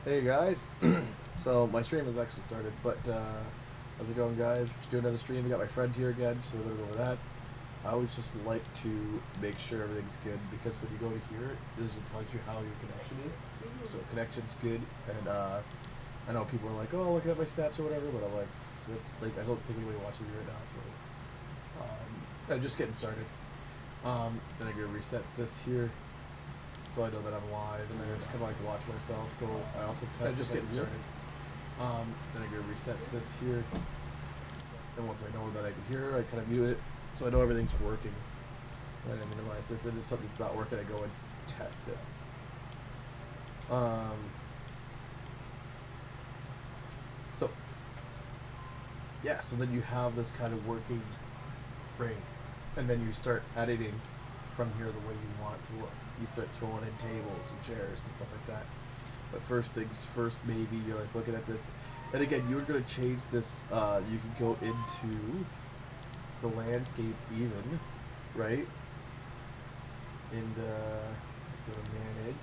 Hey guys, so my stream has actually started, but how's it going, guys? We're just doing another stream. We got my friend here again, so we're gonna go over that. I always just like to make sure everything's good because when you go to here, it just tells you how your connection is. So connection's good, and I know people are like, "Oh, looking at my stats or whatever," but I'm like, it's like I don't think anybody watches me right now, so I'm just getting started. Then I'm gonna reset this here so I know that I'm live, and then I just kind of like watch myself. So I also test. I'm just getting started. Then I'm gonna reset this here, and once I know that I can hear, I kind of mute it, so I know everything's working. And I minimize this. If something's not working, I go and test it. Um, so yeah, so then you have this kind of working frame, and then you start editing from here the way you want it to look. You start throwing in tables and chairs and stuff like that. But first things first, maybe you're like looking at this, and again, you're gonna change this. You can go into the landscape even, right? And go to manage.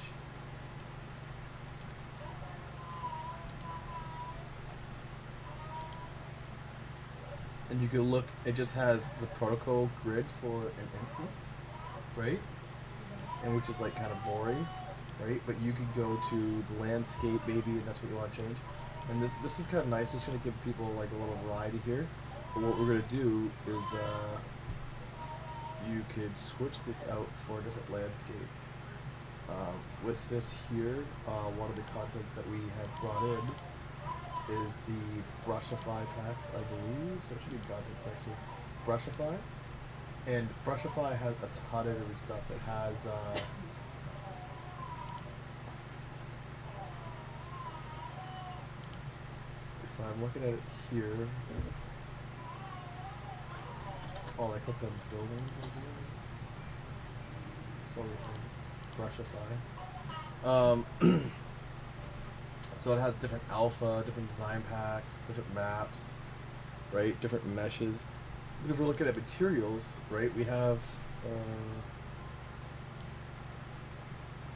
And you can look. It just has the protocol grid for an instance, right? And which is like kind of boring, right? But you could go to the landscape maybe, and that's what you want to change. And this is kind of nice. It's going to give people like a little variety here. But what we're going to do is you could switch this out for a different landscape. With this here, one of the contents that we have brought in is the Brushify packs, I believe. So it should be content section. Brushify. And Brushify has a ton of different stuff. It has if I'm looking at it here, oh, I clicked on buildings, I guess. So many things. Brushify. So it has different alpha, different design packs, different maps, right? Different meshes. But if we're looking at materials, right, we have.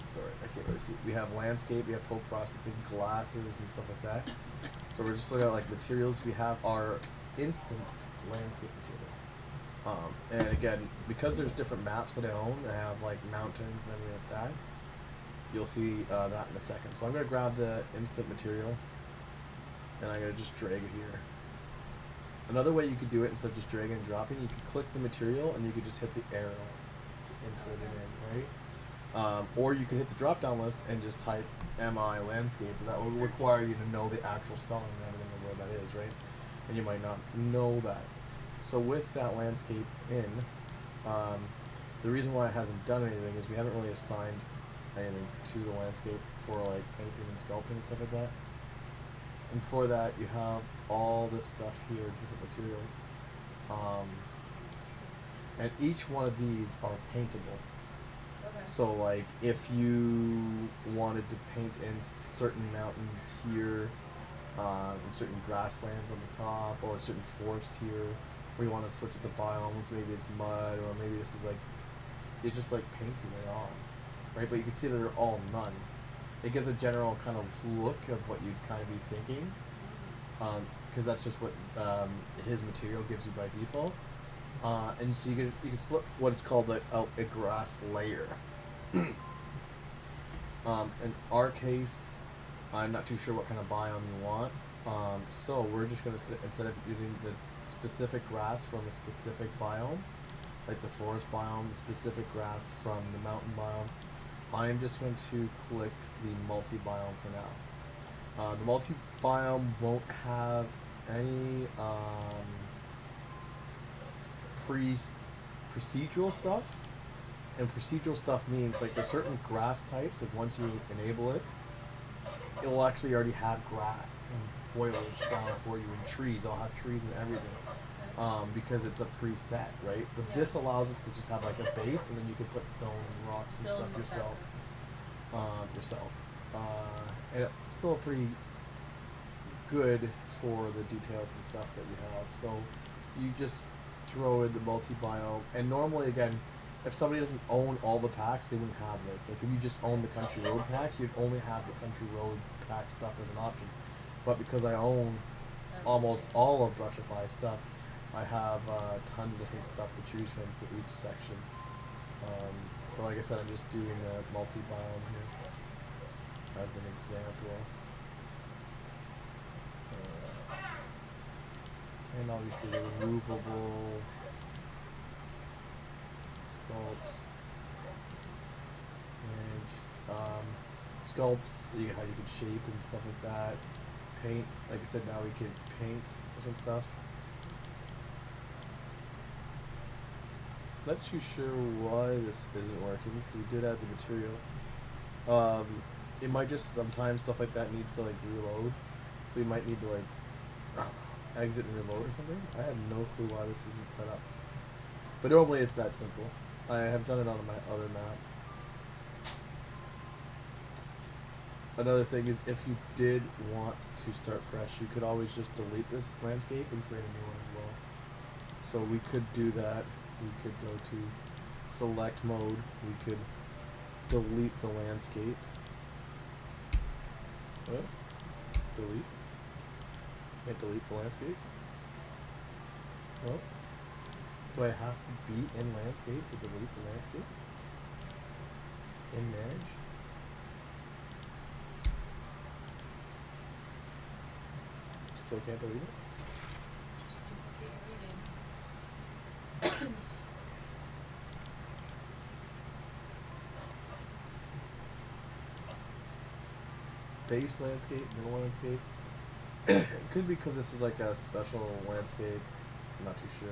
Sorry, I can't really see. We have landscape, we have post processing, glasses, and stuff like that. So we're just looking at like materials. We have our instance landscape material. And again, because there's different maps that I own, I have like mountains and everything like that. You'll see that in a second. So I'm going to grab the instant material, and I'm going to just drag it here. Another way you could do it, instead of just dragging and dropping, you could click the material and you could just hit the arrow to insert it in, right? Or you could hit the drop down list and just type MI landscape, and that will require you to know the actual spelling and everything of where that is, right? And you might not know that. So with that landscape in, the reason why it hasn't done anything is we haven't really assigned anything to the landscape for like painting and sculpting and stuff like that. And for that, you have all this stuff here, different materials. And each one of these are paintable. Okay. So like if you wanted to paint in certain mountains here, and certain grasslands on the top, or a certain forest here, or you want to switch it to biomes, maybe it's mud, or maybe this is like, you're just like painting it on, right? But you can see that they're all none. It gives a general kind of look of what you'd kind of be thinking, because that's just what his material gives you by default. And so you can select what is called a grass layer. In our case, I'm not too sure what kind of biome you want. So we're just going to, instead of using the specific grass from a specific biome, like the forest biome, the specific grass from the mountain biome, I'm just going to click the multi-biome for now. The multi-biome won't have any procedural stuff. And procedural stuff means like there's certain grass types that once you enable it, it will actually already have grass and foliage down for you, and trees. I'll have trees and everything, because it's a preset, right? But Yeah. this allows us to just have like a base, and then you can put stones and rocks and stuff yourself. And it's still pretty good for the details and stuff that you have. So you just throw in the multi-biome, and normally again, if somebody doesn't own all the packs, they wouldn't have this. Like if you just own the country road packs, you'd only have the country road pack stuff as an option. But because I own almost all of Brushify stuff, I have tons of different stuff to choose from for each section. But like I said, I'm just doing a multi-biome here as an example. And obviously the removable sculpts. Sculpts, how you can shape and stuff like that. Paint, like I said, now we can paint different stuff. Not too sure why this isn't working. We did add the material. It might just sometimes stuff like that needs to like reload, so you might need to like exit and reload or something. I have no clue why this isn't set up, but normally it's that simple. I have done it on my other map. Another thing is if you did want to start fresh, you could always just delete this landscape and create a new one as well. So we could do that. We could go to select mode. We could delete the landscape. What? Delete? Can't delete the landscape? Oh. Do I have to be in landscape to delete the landscape? In manage? Still can't delete it? Base landscape, middle landscape. It could be because this is like a special landscape. I'm not too sure.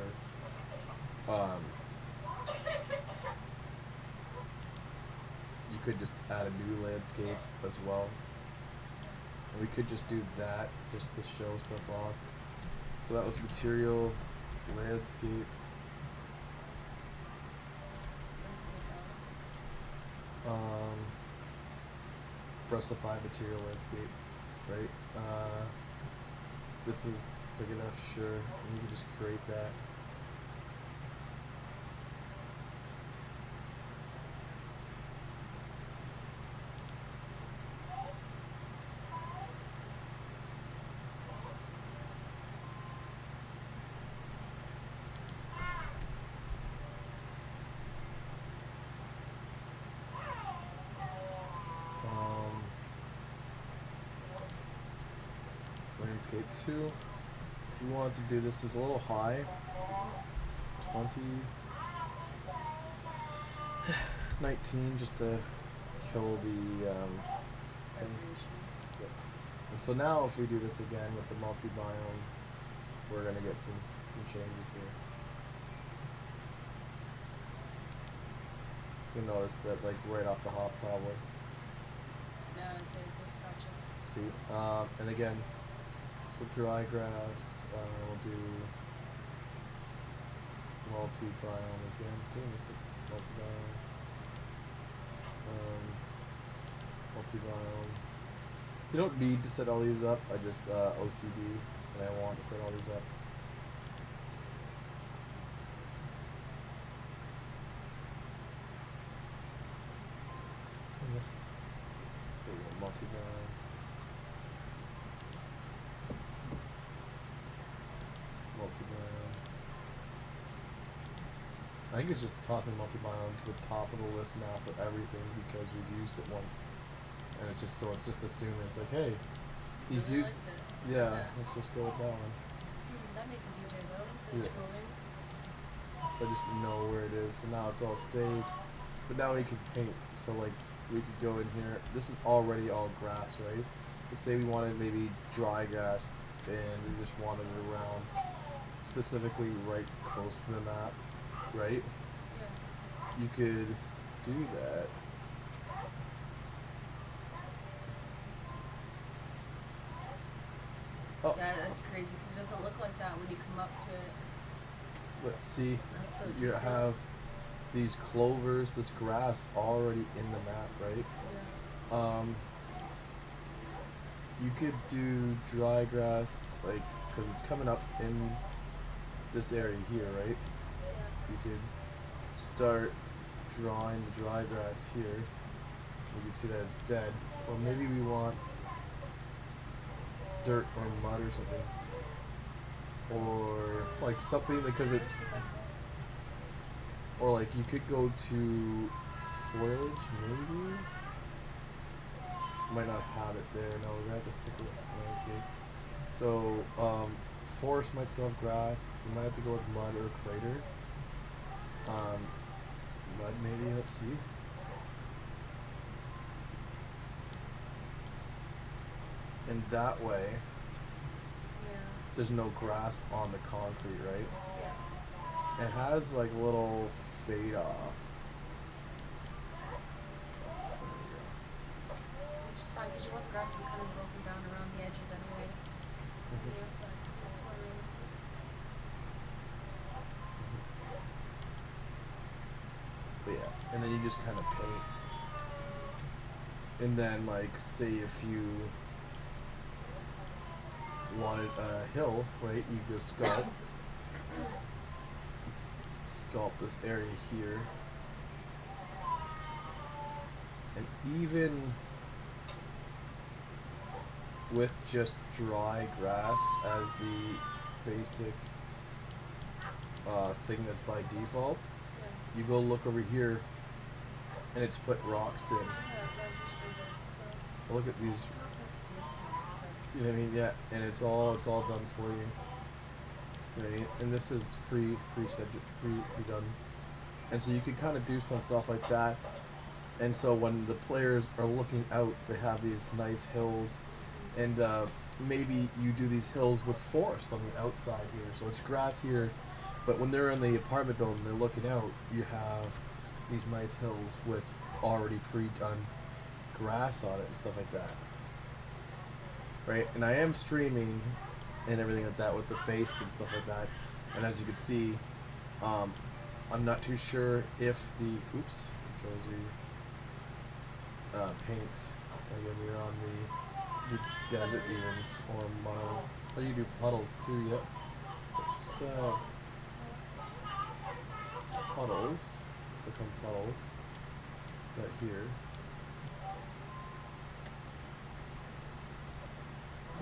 You could just add a new landscape as well. And we could just do that just to show stuff off. So that was material, landscape. Brushify material landscape, right? This is big enough, sure. And you can just create that. Landscape 2. If you wanted to do this is a little high. 20 19 just to kill the thing. Yeah. And so now if we do this again with the multi-biome, we're gonna get some changes here. You'll notice that like right off the hop probably. No, it says gotcha. See, and again, so dry grass, we'll do multi-biome again. Doing this multi-biome. Multi-biome. You don't need to set all these up. I just OCD, and I want to set all these up. And this, there we go, multi-biome. Multi-biome. I think it's just tossing multi-biome to the top of the list now for everything because we've used it once. And it's just so it's just assuming it's like, hey, he's Really used. like this. Yeah, let's just go with that one. That makes it easier though. So Yeah. scrolling. So I just know where it is. So now it's all saved. But now we can paint. So like we could go in here. This is already all grass, right? Let's say we wanted maybe dry grass and we just wanted it around specifically right close to the map, right? Yeah. You could do that. Oh, Yeah, that's crazy because it doesn't look like that when you come up to it. let's see. That's so You detailed. have these clovers, this grass already in the map, right? Yeah. You could do dry grass, like, because it's coming up in this area here, right? Yeah. You could start drawing the dry grass here, you can see that it's dead. Or maybe we want dirt or mud or something. Or like something because it's, or like you could go to foliage maybe. Might not have it there. No, we're gonna have to stick with landscape. So forest might still have grass. We might have to go with mud or crater. Mud maybe. Let's see. And that way, Yeah. there's no grass on the concrete, right? Yeah. It has like a little fade off. Which is fine because you want the grass to be kind of broken down around the edges anyways. On the outside, so it's more realistic. But yeah, and then you just kind of paint. And then, like, say if you wanted a hill, right? You go sculpt this area here, and even with just dry grass as the basic thing that's by default, Yeah. you go look over here, and it's put rocks in. Yeah, registered that it's a Look at these. that's so. You know what I mean? Yeah, and it's all done for you. You know what I mean? And this is pre done, and so you can kind of do some stuff like that. And so when the players are looking out, they have these nice hills, and maybe you do these hills with forest on the outside here. So it's grass here, but when they're in the apartment building, they're looking out. You have these nice hills with already pre-done grass on it and stuff like that. Right, and I am streaming and everything like that with the face and stuff like that. And as you can see, I'm not too sure if the Control Z paint. Again, we're on the desert even or mono. Oh, you do puddles too. Yep. It's puddles. Click on puddles. That here.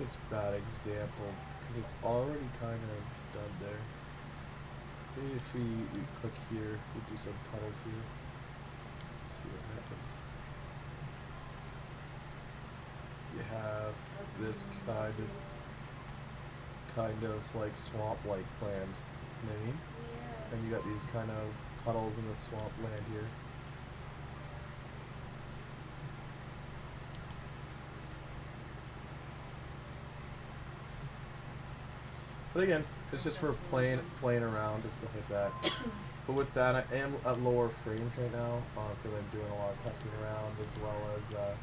It's a bad example because it's already kind of done there. Maybe if we click here, we do some puddles here. See what happens. You have this kind of like swamp-like land. You know what I mean? Yeah. And you got these kind of puddles in the swamp land here. But again, it's just for playing around and stuff like that. But with that, I am at lower frames right now because I'm doing a lot of testing around, as well as I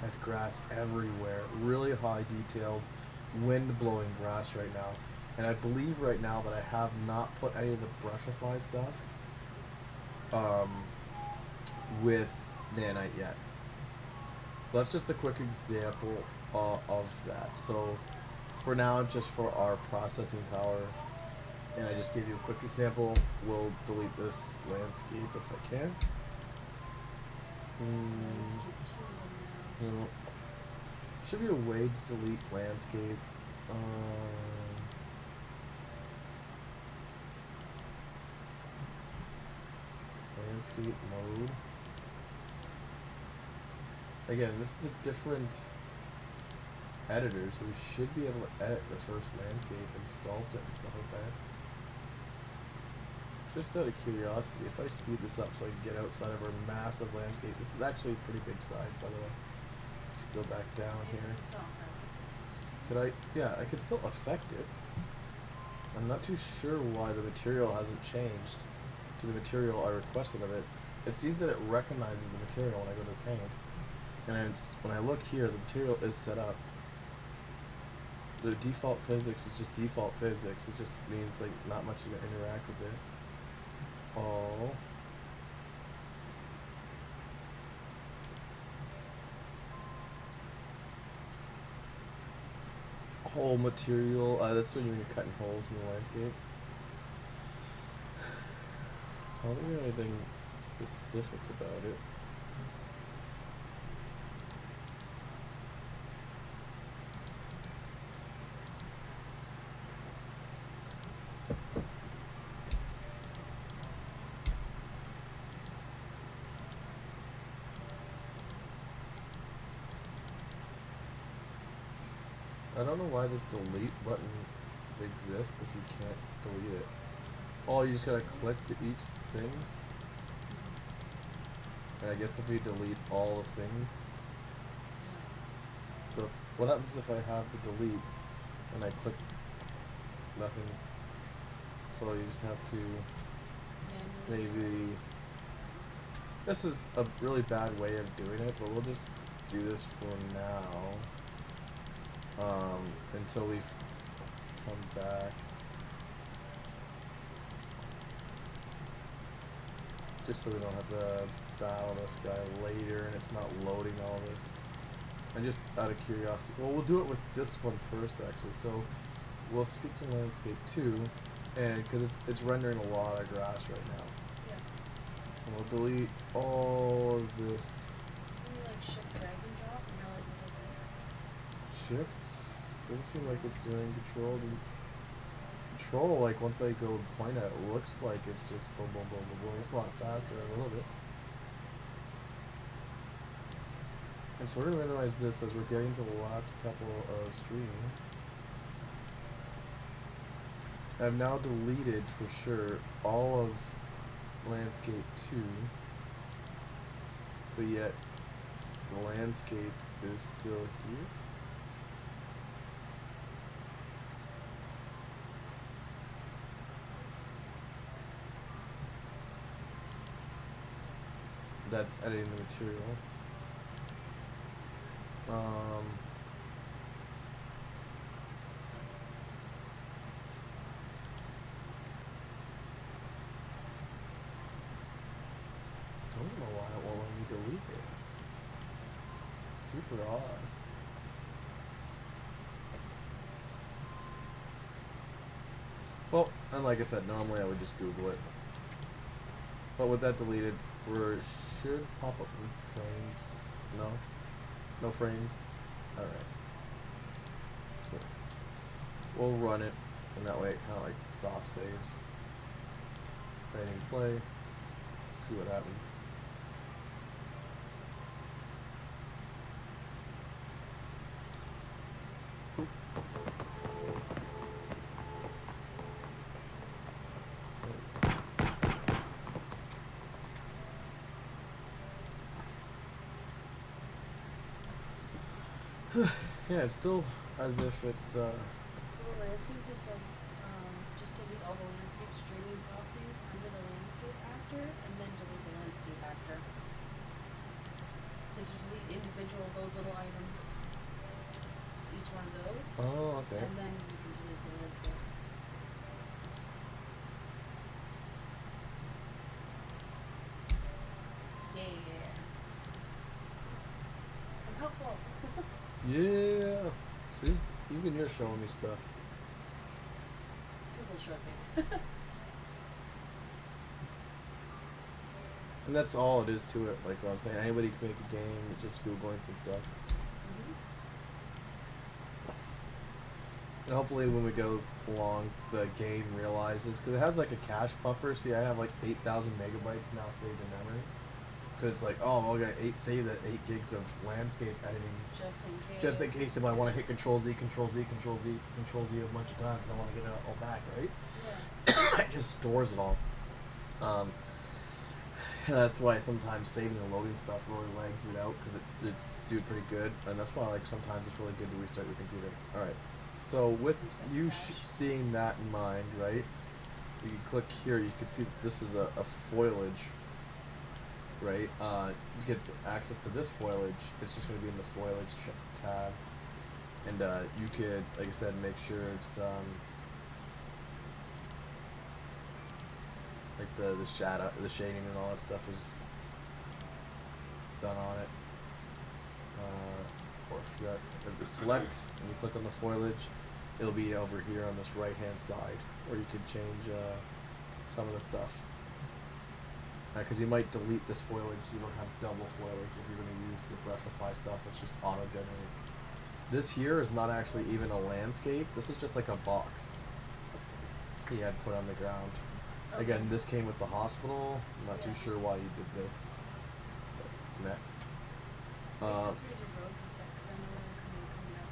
have grass everywhere, really high detailed, wind blowing grass right now. And I believe right now that I have not put any of the brushify stuff with nanite yet. So that's just a quick example of that. So for now, just for our processing power, and I just gave you a quick example, we'll delete this landscape if I can. No. Should be a way to delete landscape. Landscape mode. Again, this is the different editor, so we should be able to edit the first landscape and sculpt it and stuff like that. Just out of curiosity, if I speed this up so I can get outside of our massive landscape, this is actually a pretty big size, by the way. Let's go back down here. Could I, yeah, I could still affect it. I'm not too sure why the material hasn't changed to the material I requested of it. It sees that it recognizes the material when I go to paint. And it's, when I look here, the material is set up. The default physics is just default physics. It just means like not much you can interact with it. All whole material. That's when you're cutting holes in the landscape. I don't think we have anything specific about it. I don't know why this delete button exists if you can't delete it. Oh, you just gotta click to each thing. And I guess if we delete all the things. So what happens if I have the delete and I click nothing? So you just have to maybe. This is a really bad way of doing it, but we'll just do this for now. Until we come back. Just so we don't have to battle this guy later and it's not loading all this. And just out of curiosity, well, we'll do it with this one first actually. So we'll skip to landscape 2, and because it's rendering a lot of grass right now. Yeah. And we'll delete all of this. Can you like shift drag and drop and now like the whole thing? Shifts doesn't seem like it's doing control. Control, like once I go point at it, looks like it's just boom, boom, boom, boom, boom. It's a lot faster a little bit. And so we're gonna minimize this as we're getting to the last couple of streaming. I've now deleted for sure all of landscape 2, but yet the landscape is still here. That's editing the material. Don't know why it won't let me delete it. Super odd. Well, and like I said, normally I would just Google it. But with that deleted, we should pop up in frames. No? No frames? Alright. Sure. We'll run it, and that way it kind of like soft saves. Hitting play. See what happens. Yeah, it's still as if it's For the landscapes, it says just delete all the landscape streaming proxies under the landscape actor, and then delete the landscape actor. So to delete individual those little items, each one of those, oh, okay. and then you can delete the landscape. Yeah. I'm helpful. Yeah. See? Even you're showing me stuff. Google showed me. And that's all it is to it. Like what I'm saying, anybody can make a game, just Googling some stuff. And hopefully when we go along, the game realizes, because it has like a cache buffer. See, I have like 8,000 megabytes now saved in memory. Because it's like, oh, okay, save that 8 gigs of landscape editing. Just in case if I want to hit Control Z, Control Z, Control Z, Control Z a bunch of times and I want to get it all back, right? Yeah. It just stores it all. And that's why sometimes saving and loading stuff really lags it out, because it's do pretty good. And that's why like sometimes it's really good to restart your computer. Alright, so with you seeing that in mind, right? You can click here, you can see that this is a foliage. Right, you get access to this foliage. It's just going to be in the foliage tab, and you could, like I said, make sure it's like the shadow, the shading, and all that stuff is done on it. Or if you got the select and you click on the foliage, it'll be over here on this right-hand side, where you could change some of the stuff. Because you might delete this foliage, you don't have double foliage if you're going to use the brushify stuff. It's just auto generates. This here is not actually even a landscape. This is just like a box he had put on the ground. Okay. Again, this came with the hospital. I'm not too Yeah. sure why you did this. But, Makes sense we did roads and stuff, 'cause I know they're coming up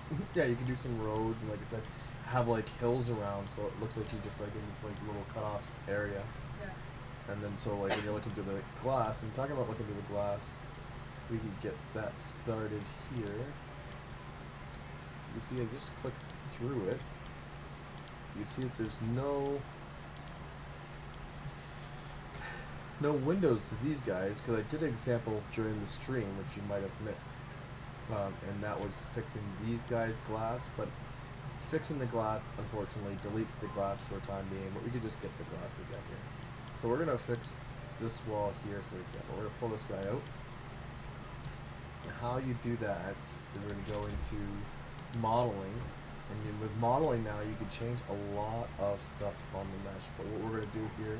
with that. yeah, you can do some roads and, like I said, have like hills around, so it looks like you're just like in this like little cut-off area. Yeah. And then so like when you're looking through the glass, I'm talking about looking through the glass, we can get that started here. So you can see I just clicked through it. You can see that there's no windows to these guys, because I did an example during the stream which you might have missed, and that was fixing these guys' glass. But fixing the glass unfortunately deletes the glass for a time being, but we could just get the glass again here. So we're gonna fix this wall here, for example. We're gonna pull this guy out, and how you do that is we're gonna go into modeling, and with modeling now you can change a lot of stuff on the mesh. But what we're gonna do here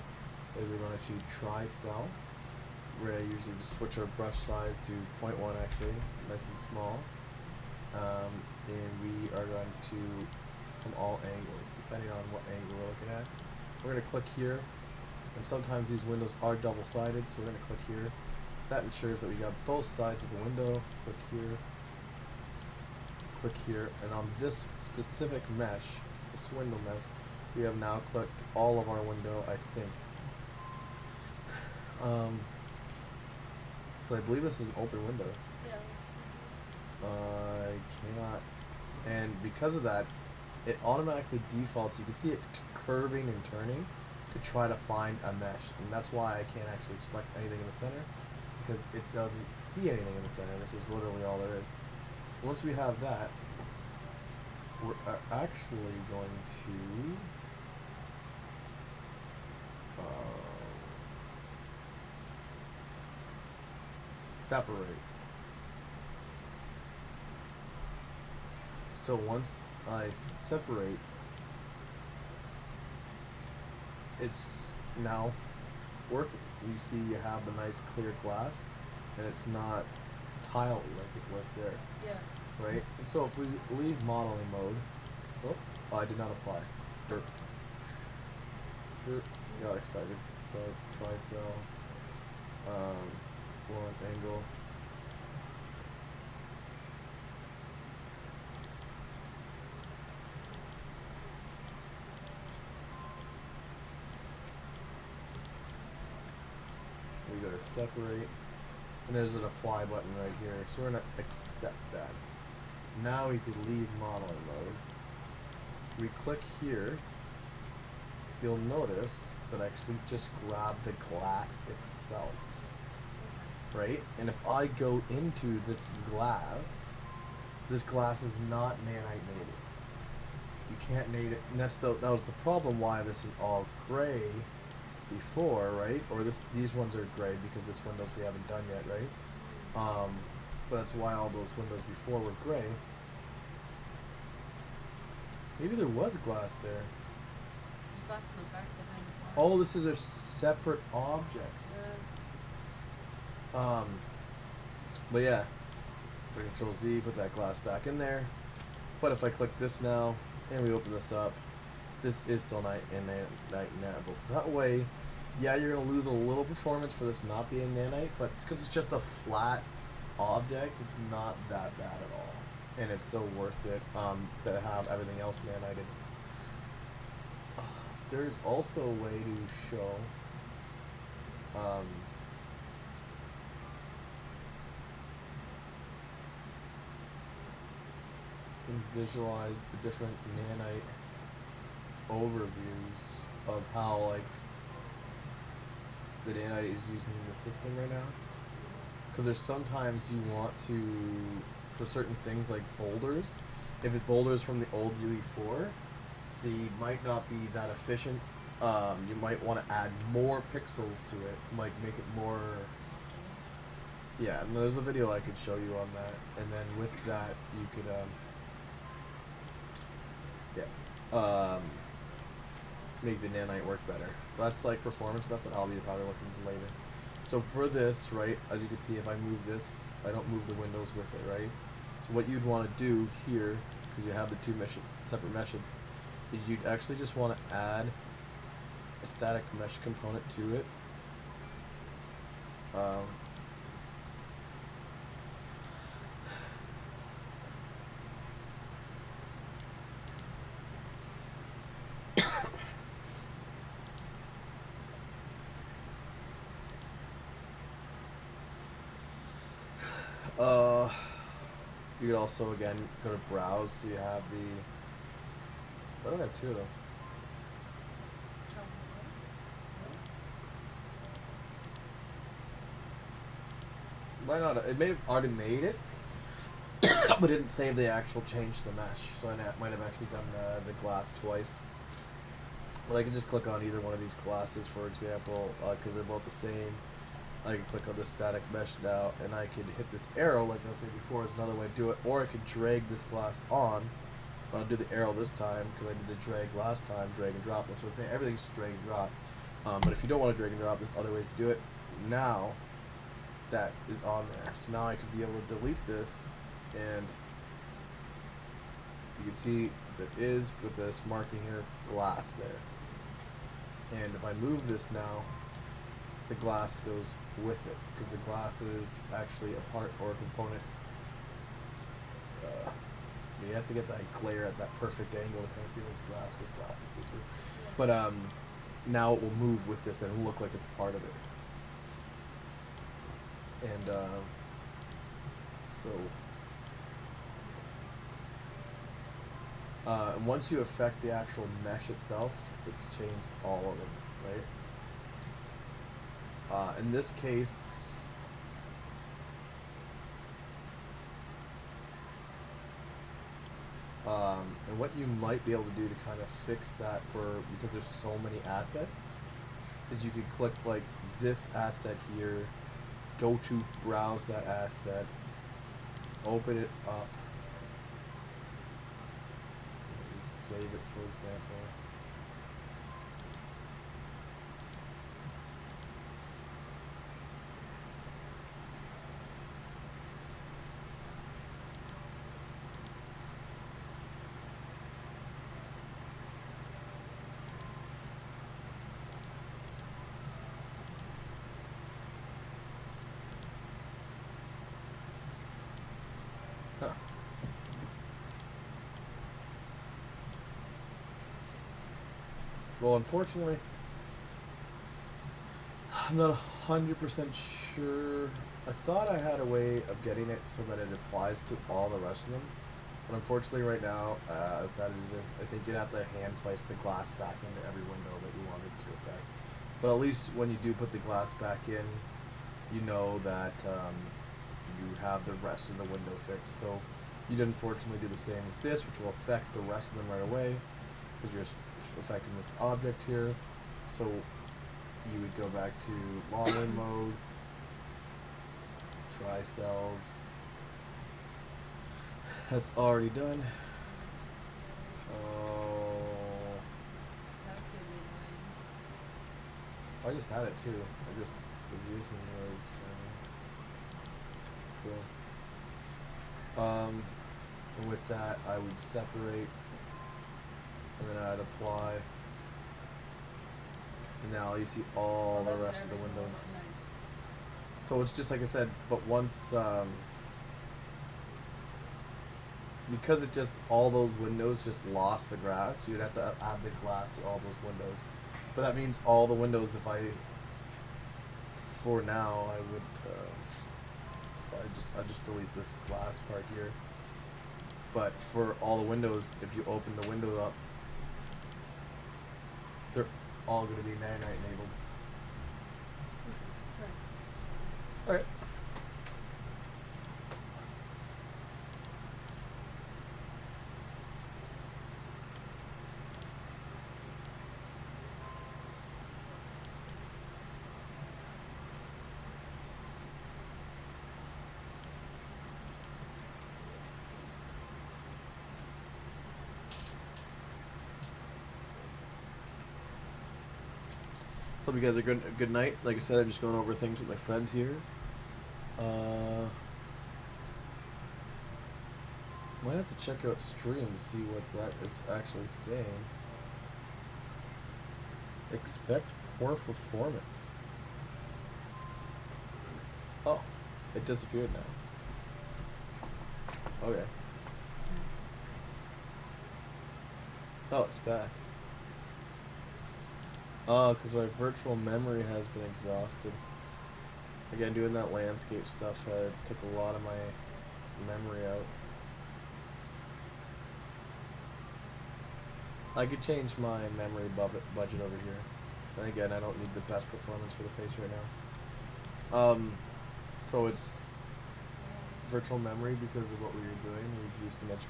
is we're going to tri-cell. We're going to usually just switch our brush size to 0.1 actually, nice and small. And we are going to, from all angles, depending on what angle we're looking at, we're going to click here. And sometimes these windows are double-sided, so we're going to click here. That ensures that we got both sides of the window. Click here, and on this specific mesh, this window mesh, we have now clicked all of our window, I think. But I believe this is an open window. Yeah. I cannot, and because of that, it automatically defaults. You can see it curving and turning to try to find a mesh, and that's why I can't actually select anything in the center, because it doesn't see anything in the center. This is literally all there is. Once we have that, we're actually going to separate. So once I separate, it's now working. You see you have the nice clear glass, and it's not tile-y like it was there, Yeah. right? And so if we leave modeling mode, oh, I did not apply. Derp. Got excited. So tri-cell, one angle. We go to separate, and there's an apply button right here. So we're gonna accept that. Now we can leave modeling mode. We click here. You'll notice that I actually just grab the glass itself, right? And if I go into this glass is not nanite native. You can't nate it, and that was the problem why this is all gray before, right? Or these ones are gray because this windows we haven't done yet, right? But that's why all those windows before were gray. Maybe there was glass there. There's glass in the back behind the Oh, this is a separate objects. But yeah, for Control Z, put that glass back in there. But if I click this now and we open this up, this is still night nanite. That way, yeah, you're gonna lose a little performance for this not being nanite, but because it's just a flat object, it's not that bad at all, and it's still worth it to have everything else nanited. There's also a way to show and visualize the different nanite overviews of how like the nanite is using the system right now. Because there's sometimes you want to, for certain things like boulders, if it's boulders from the old UE4, they might not be that efficient. You might want to add more pixels to it, like make it more. Yeah, and there's a video I could show you on that, and then with that you could make the nanite work better. That's like performance stuff that I'll be probably looking into later. So for this, right, as you can see, if I move this, I don't move the windows with it, right? So what you'd want to do here, because you have the two separate meshes, is you'd actually just want to add a static mesh component to it. Um, you could also again go to browse, so you have the. I don't have two though. Why not? It may have already made it, but didn't save the actual change to the mesh. So I might have actually done the glass twice. But I can just click on either one of these glasses, for example, because they're both the same. I can click on the static mesh now, and I could hit this arrow, like I was saying before, is another way to do it. Or I could drag this glass on. I'll do the arrow this time, because I did the drag last time, drag and drop. That's what I'm saying. Everything's drag and drop. But if you don't want to drag and drop, there's other ways to do it. Now, that is on there. So now I could be able to delete this, and you can see there is, with this marking here, glass there. And if I move this now, the glass goes with it, because the glass is actually a part or a component. You have to get that glare at that perfect angle to kind of see what's glass, because glass is super. Yeah. But now it will move with this and look like it's part of it. And and once you affect the actual mesh itself, it's changed all of them, right? In this case, and what you might be able to do to kind of fix that, because there's so many assets, is you could click like this asset here, go to browse that asset, open it up, save it, for example. Huh. Well, unfortunately, I'm not 100% sure. I thought I had a way of getting it so that it applies to all the rest of them. But unfortunately, right now, as sad as it is, I think you'd have to hand place the glass back into every window that you wanted to affect. But at least when you do put the glass back in, you know that you have the rest of the window fixed. So you'd unfortunately do the same with this, which will affect the rest of them right away, because you're affecting this object here. So you would go back to long mode, try cells. That's already done. Oh, That's gonna be annoying. I just had it too. I just the vision was cool. And with that, I would separate, and then I'd apply. And now you see all the Those rest of the every single windows. one. Nice. So it's just like I said, but once, because it just, all those windows just lost the glass, you'd have to add the glass to all those windows. So that means all the windows, for now, I would, so I just delete this glass part here. But for all the windows, if you open the window up, they're all going to be nanite enabled. Okay, sorry. Alright. Hope you guys are good. Good night. Like I said, I'm just going over things with my friend here. Might have to check out stream to see what that is actually saying. Expect poor performance. Oh, it disappeared now. Okay. Oh, it's back. Oh, because my virtual memory has been exhausted. Again, doing that landscape stuff took a lot of my memory out. I could change my memory budget over here. And again, I don't need the best performance for the face right now. So it's virtual memory because of what we were doing. We've used too much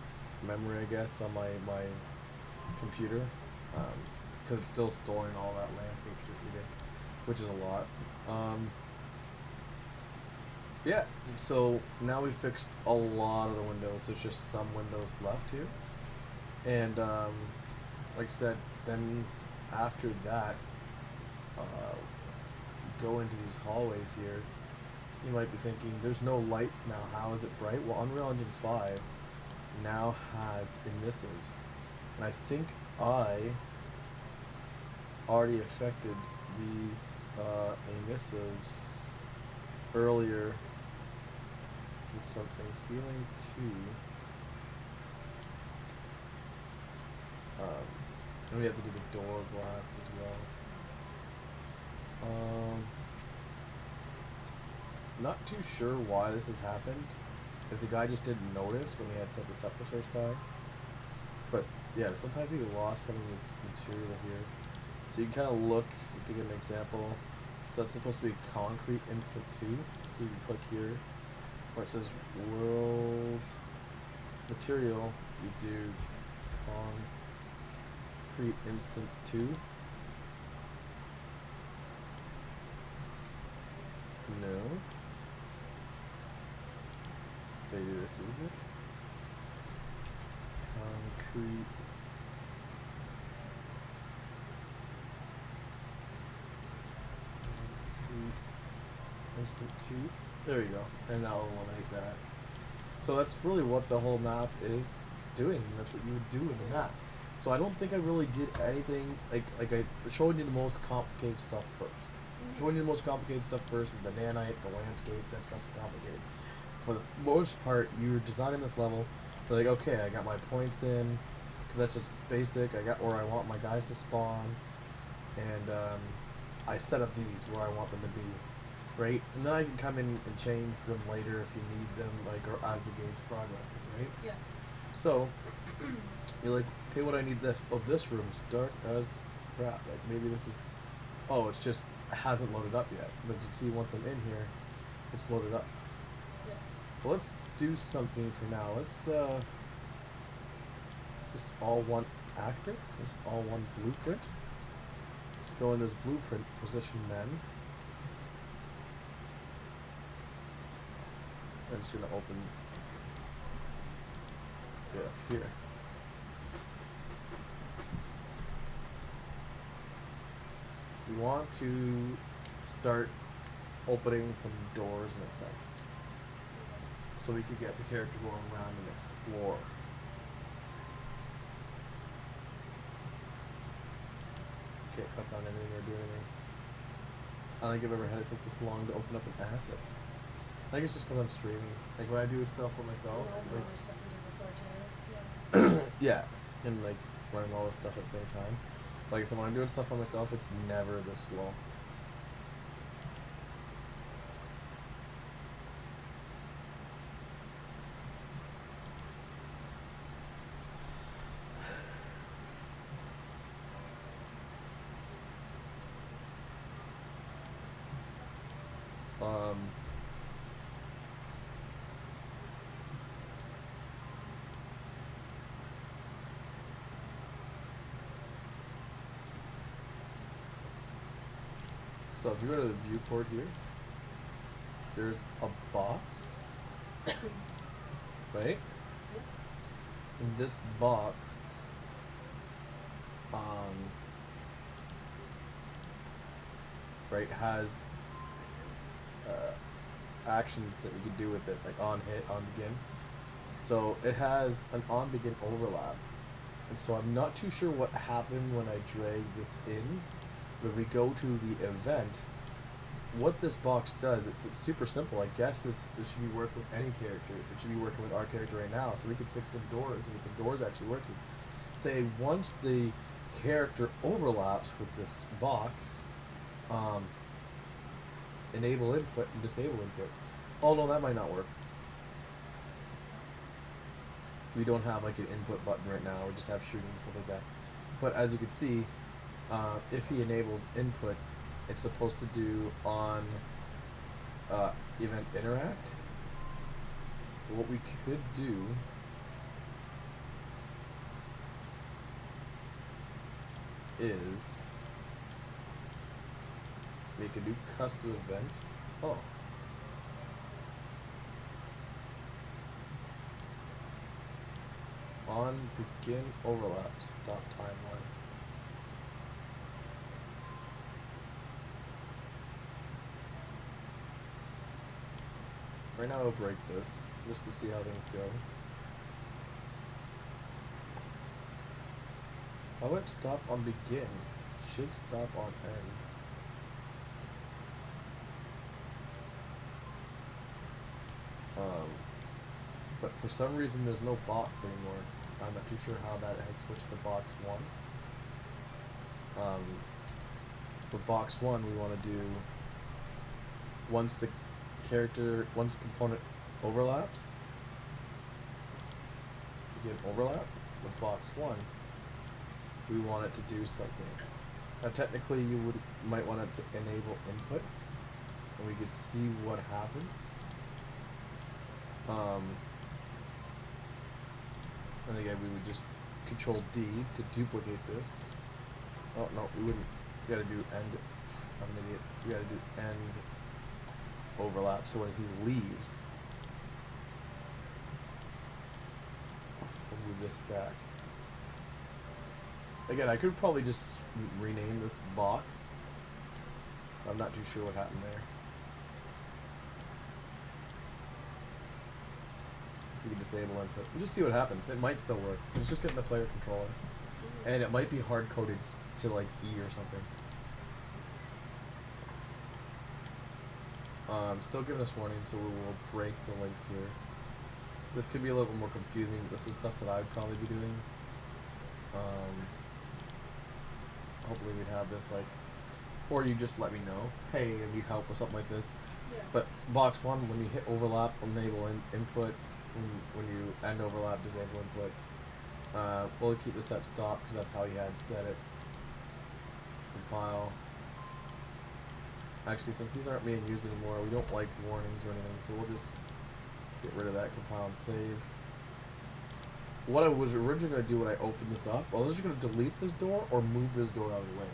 memory, I guess, on my computer. Because it's still storing all that landscape shit we did, which is a lot. Yeah, so now we fixed a lot of the windows. There's just some windows left here. And like I said, then after that, go into these hallways here. You might be thinking, there's no lights now, how is it bright? Well, Unreal Engine 5 now has emissives. And I think I already affected these emissives earlier with something. Ceiling 2. And we have to do the door glass as well. Not too sure why this has happened. If the guy just didn't notice when we had set this up the first time. But yeah, sometimes he lost some of his material here. So you can kind of look to get an example. So that's supposed to be concrete instant 2. So you can click here where it says world material. You do concrete instant 2. No. Maybe this is it. Concrete. Instant 2. There we go. And that will eliminate that. So that's really what the whole map is doing. That's what you would do in the map. So I don't think I really did anything like I showed you the most complicated stuff first. Showing you the most complicated stuff first, the nanite, the landscape, that stuff's complicated. For the most part, you're designing this level. You're like, okay, I got my points in, because that's just basic. I got where I want my guys to spawn, and I set up these where I want them to be, right? And then I can come in and change them later if you need them, like, or as the game's progressing, right? Yeah. So you're like, okay, what I need this? Oh, this room's dark as crap. Like maybe this is. Oh, it's just hasn't loaded up yet. But as you see, once I'm in here, it's loaded up. Yeah. Well, let's do something for now. Let's just all one actor. Just all one blueprint. Let's go in this blueprint position then. And it's gonna open it up here. You want to start opening some doors in a sense, so we could get the character going around and explore. Can't click on anything or do anything. I don't think I've ever had it take this long to open up an asset. I think it's just because I'm streaming. Like when I do stuff for myself, like, yeah, and like running all this stuff at the same time. Like I said, when I'm doing stuff for myself, it's never this slow. So if you go to the viewport here, there's a box, right? In this box, right, has actions that you can do with it, like on hit, on begin. So it has an on begin overlap. And so I'm not too sure what happened when I drag this in. When we go to the event, what this box does, it's super simple. I guess this should be working with any character. It should be working with our character right now. So we can fix some doors and get some doors actually working. Say once the character overlaps with this box, enable input and disable input. Oh no, that might not work. We don't have like an input button right now. We just have shooting and stuff like that. But as you can see, if he enables input, it's supposed to do on event interact. What we could do is make a new custom event. Oh. On begin overlap, stop timeline. Right now I'll break this, just to see how things go. How about stop on begin? Should stop on end. But for some reason there's no box anymore. I'm not too sure how that has switched to box 1. For box 1 we want to do once component overlaps, begin overlap with box 1, we want it to do something. Now technically you might want it to enable input and we could see what happens. And again, we would just Control D to duplicate this. Oh no, we wouldn't. We gotta do end. I'm an idiot. We gotta do end overlap. So when he leaves, we'll move this back. Again, I could probably just rename this box. I'm not too sure what happened there. We can disable input. We'll just see what happens. It might still work. It's just getting the player controller. And it might be hard coded to like E or something. Still giving us warning, so we will break the links here. This could be a little bit more confusing. This is stuff that I'd probably be doing. Hopefully we'd have this like, or you just let me know, hey, I need help with something like this. Yeah. But box 1, when you hit overlap, enable input. When you end overlap, disable input. We'll keep this at stop because that's how you had set it. Compile. Actually, since these aren't being used anymore, we don't like warnings or anything, so we'll just get rid of that. Compile and save. What I was originally going to do when I opened this up, well, I was just going to delete this door or move this door out of the way.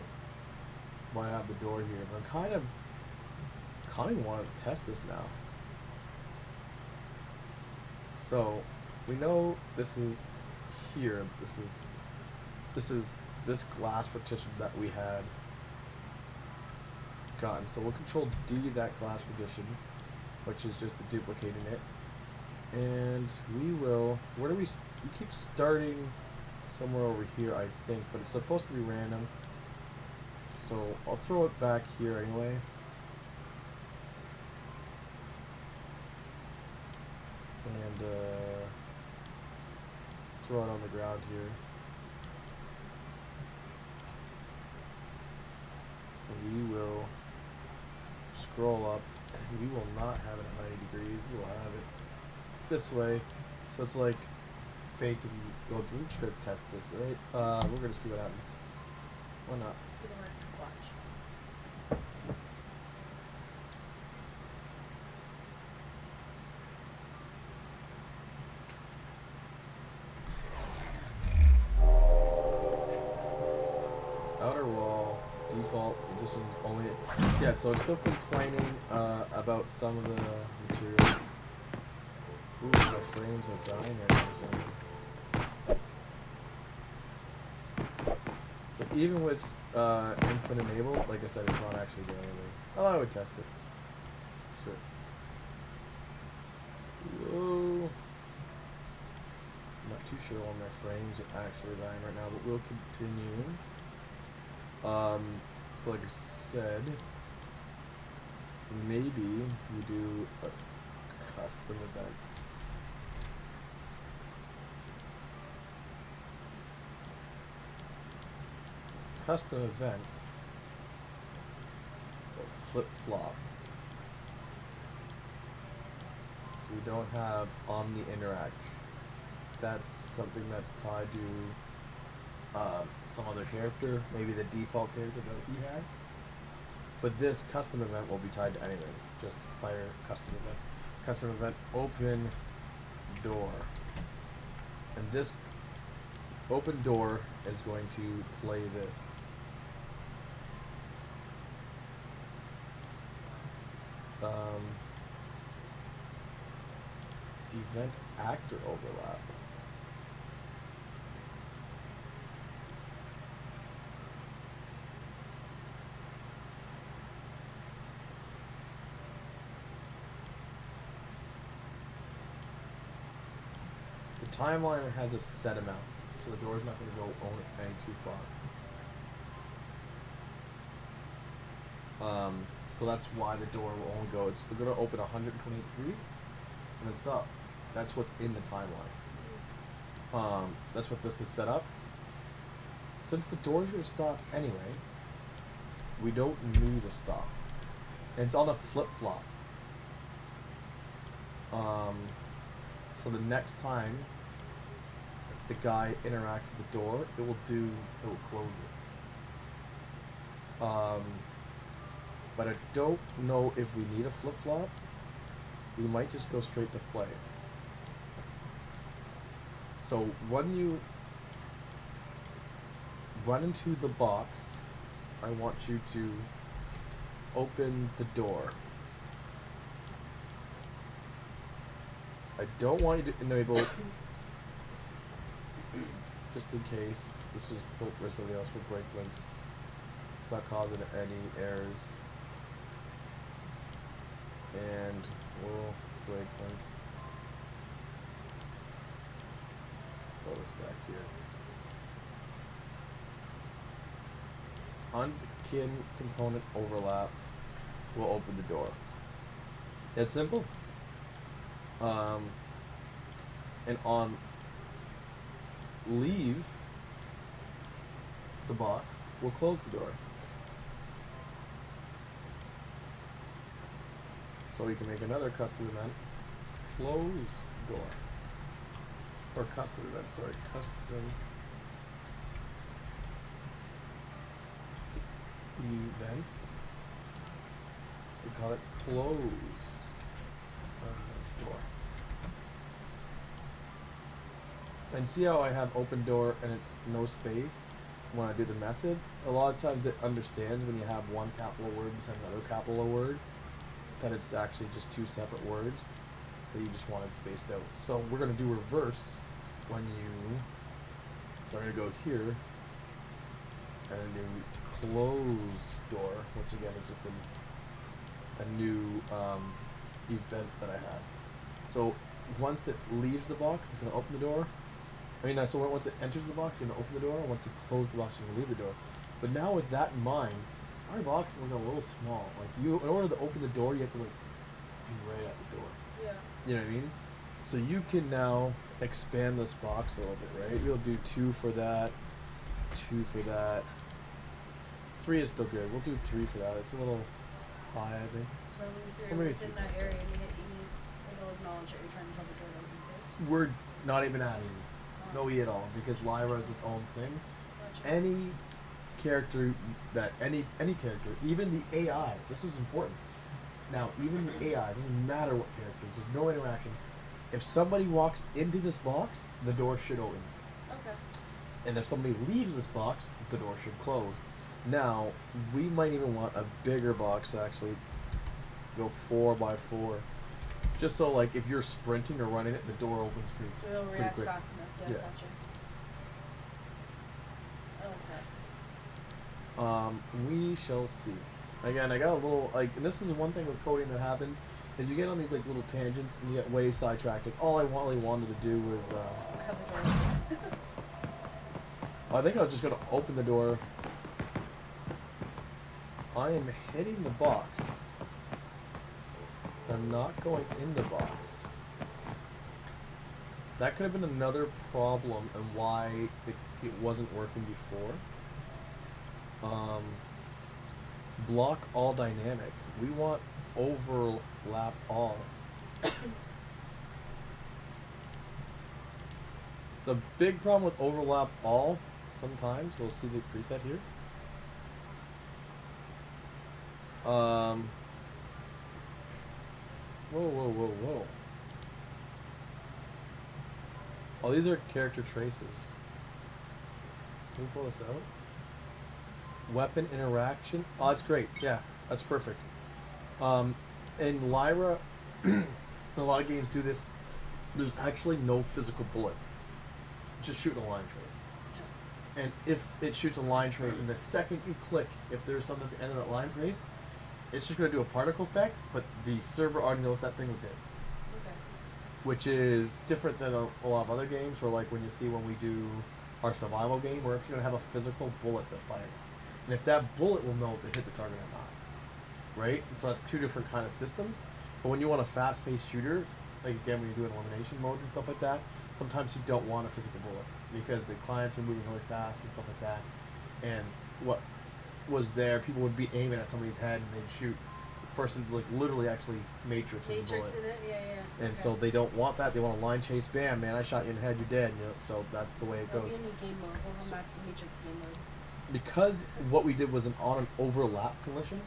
Why have the door here? But I'm kind of wanting to test this now. So we know this is here. This is this glass partition that we had gotten. So we'll Control D that glass partition, which is just duplicating it, and we will. Where do we keep starting? Somewhere over here, I think, but it's supposed to be random. So I'll throw it back here anyway. And throw it on the ground here. We will scroll up, and we will not have it at 90 degrees. We will have it this way. So it's like fake and go through. We're just gonna test this, right? We're gonna see what happens. Why not? It's gonna work. Watch. Outer wall, default additions only. Yeah, so it's still complaining about some of the materials. Ooh, my frames are dying right now. So even with input enabled, like I said, it's not actually doing anything. Oh, I would test it. Sure. Whoa. Not too sure when my frames are actually lying right now, but we'll continue. So like I said, maybe we do a custom event. Custom event. Flip flop. So we don't have Omni Interact. That's something that's tied to some other character, maybe the default character that we had. But this custom event will be tied to anything. Just fire custom event. Custom event open door. And this open door is going to play this. Event actor overlap. The timeline has a set amount, so the door is not going to go any too far. So that's why the door will only go. It's going to open 120 degrees, and it's not. That's what's in the timeline. That's what this is set up. Since the door's going to stop anyway, we don't need a stop. And it's on a flip flop. So the next time the guy interacts with the door, it will close it. But I don't know if we need a flip flop. We might just go straight to play. So when you run into the box, I want you to open the door. I don't want you to enable, just in case this was built for somebody else with break links. It's not causing any errors. And we'll break link. Throw this back here. Unkin component overlap will open the door. It's simple. And on leave the box, we'll close the door. So we can make another custom event, close door. Or custom event, sorry, custom event. We call it close door. And see how I have open door and it's no space when I do the method? A lot of times it understands when you have one capital word beside another capital word that it's actually just two separate words that you just wanted spaced out. So we're going to do reverse when you, so I'm going to go here and do close door, which again is just a new event that I have. So once it leaves the box, it's going to open the door. So once it enters the box, you're going to open the door. Once it closes the box, you're going to leave the door. But now with that in mind, our box is a little small. In order to open the door, you have to be right at the door. Yeah. You know what I mean? So you can now expand this box a little bit, right? We'll do 2 for that, 2 for that. 3 is still good. We'll do 3 for that. It's a little high, I think. So if you're within that area and you hit E, it'll acknowledge that you're trying to tell the door to open first. We're not even adding no E at all because Lyra is its own thing. Gotcha. Any character that any character, even the AI, this is important. Now, even the AI, doesn't matter what characters, there's no interaction. If somebody walks into this box, the door should open. Okay. And if somebody leaves this box, the door should close. Now, we might even want a bigger box to actually go 4x4. Just so, like, if you're sprinting or running it, the door opens It'll pretty react quick. fast enough. Yeah, Yeah. gotcha. I like that. We shall see. Again, I got a little like, and this is one thing with coding that happens is you get on these like little tangents and you get way sidetracked. Like, all I really wanted to do was, Have the door open. I think I was just gonna open the door. I am hitting the box. I'm not going in the box. That could have been another problem and why it wasn't working before. Block all dynamic. We want overlap all. The big problem with overlap all, sometimes, we'll see the preset here. Whoa. Oh, these are character traces. Can we pull this out? Weapon interaction. Oh, that's great. Yeah, that's perfect. In Lyra, a lot of games do this. There's actually no physical bullet. Just shooting a line trace. And if it shoots a line trace, and the second you click, if there's something at the end of that line trace, it's just going to do a particle effect, but the server already knows that thing was hit. Okay. Which is different than a lot of other games, where like when you see when we do our survival game, we're actually going to have a physical bullet that fires. And if that bullet will know if it hit the target or not. Right? So that's two different kind of systems. But when you want a fast-paced shooter, like again when you're doing elimination modes and stuff like that, sometimes you don't want a physical bullet because the clients are moving really fast and stuff like that. And what was there, people would be aiming at somebody's head and they'd shoot. The person's like literally actually matrixing the bullet. Matrix in it, yeah. And so they don't want that. They want a line chase. Bam, man! I shot you in the head. You're dead. You know, so that's the way it That'll goes. be a new game mode. We'll go back to Matrix game mode. Because what we did was an on and overlap collision.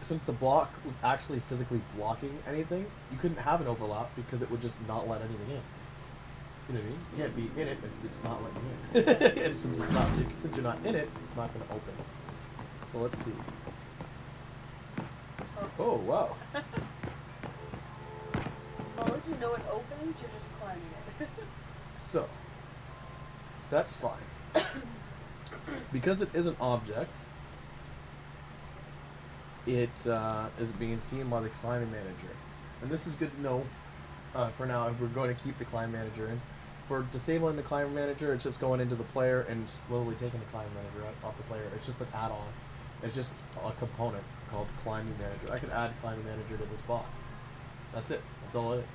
Since the block was actually physically blocking anything, you couldn't have an overlap because it would just not let anything in. You know what I mean? You can't be in it if it's not letting you in. And since you're not in it, it's not going to open. So let's see. Oh wow. Well, at least we know it opens. You're just climbing it. So that's fine. Because it is an object, it is being seen by the climbing manager. And this is good to know for now if we're going to keep the climb manager in. For disabling the climb manager, it's just going into the player and slowly taking the climb manager off the player. It's just an add-on. It's just a component called climbing manager. I could add climbing manager to this box. That's it. That's all it is.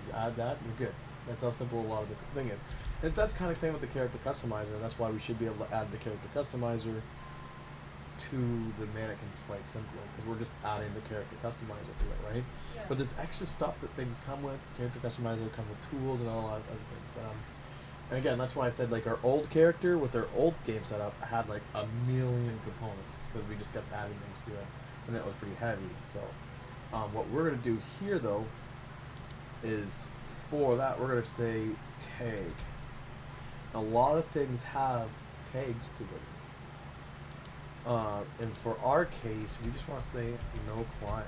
You add that, you're good. That's how simple a lot of the thing is. And that's kind of same with the character customizer. That's why we should be able to add the character customizer to the mannequins quite simply, because we're just adding the character customizer to it, right? Yeah. But there's extra stuff that things come with. Character customizer comes with tools and a lot of other things. But and again, that's why I said like our old character with our old game setup had like a million components because we just kept adding things to it, and that was pretty heavy. So what we're gonna do here though is for that we're gonna say tag. A lot of things have tags to them. And for our case, we just want to say no climb.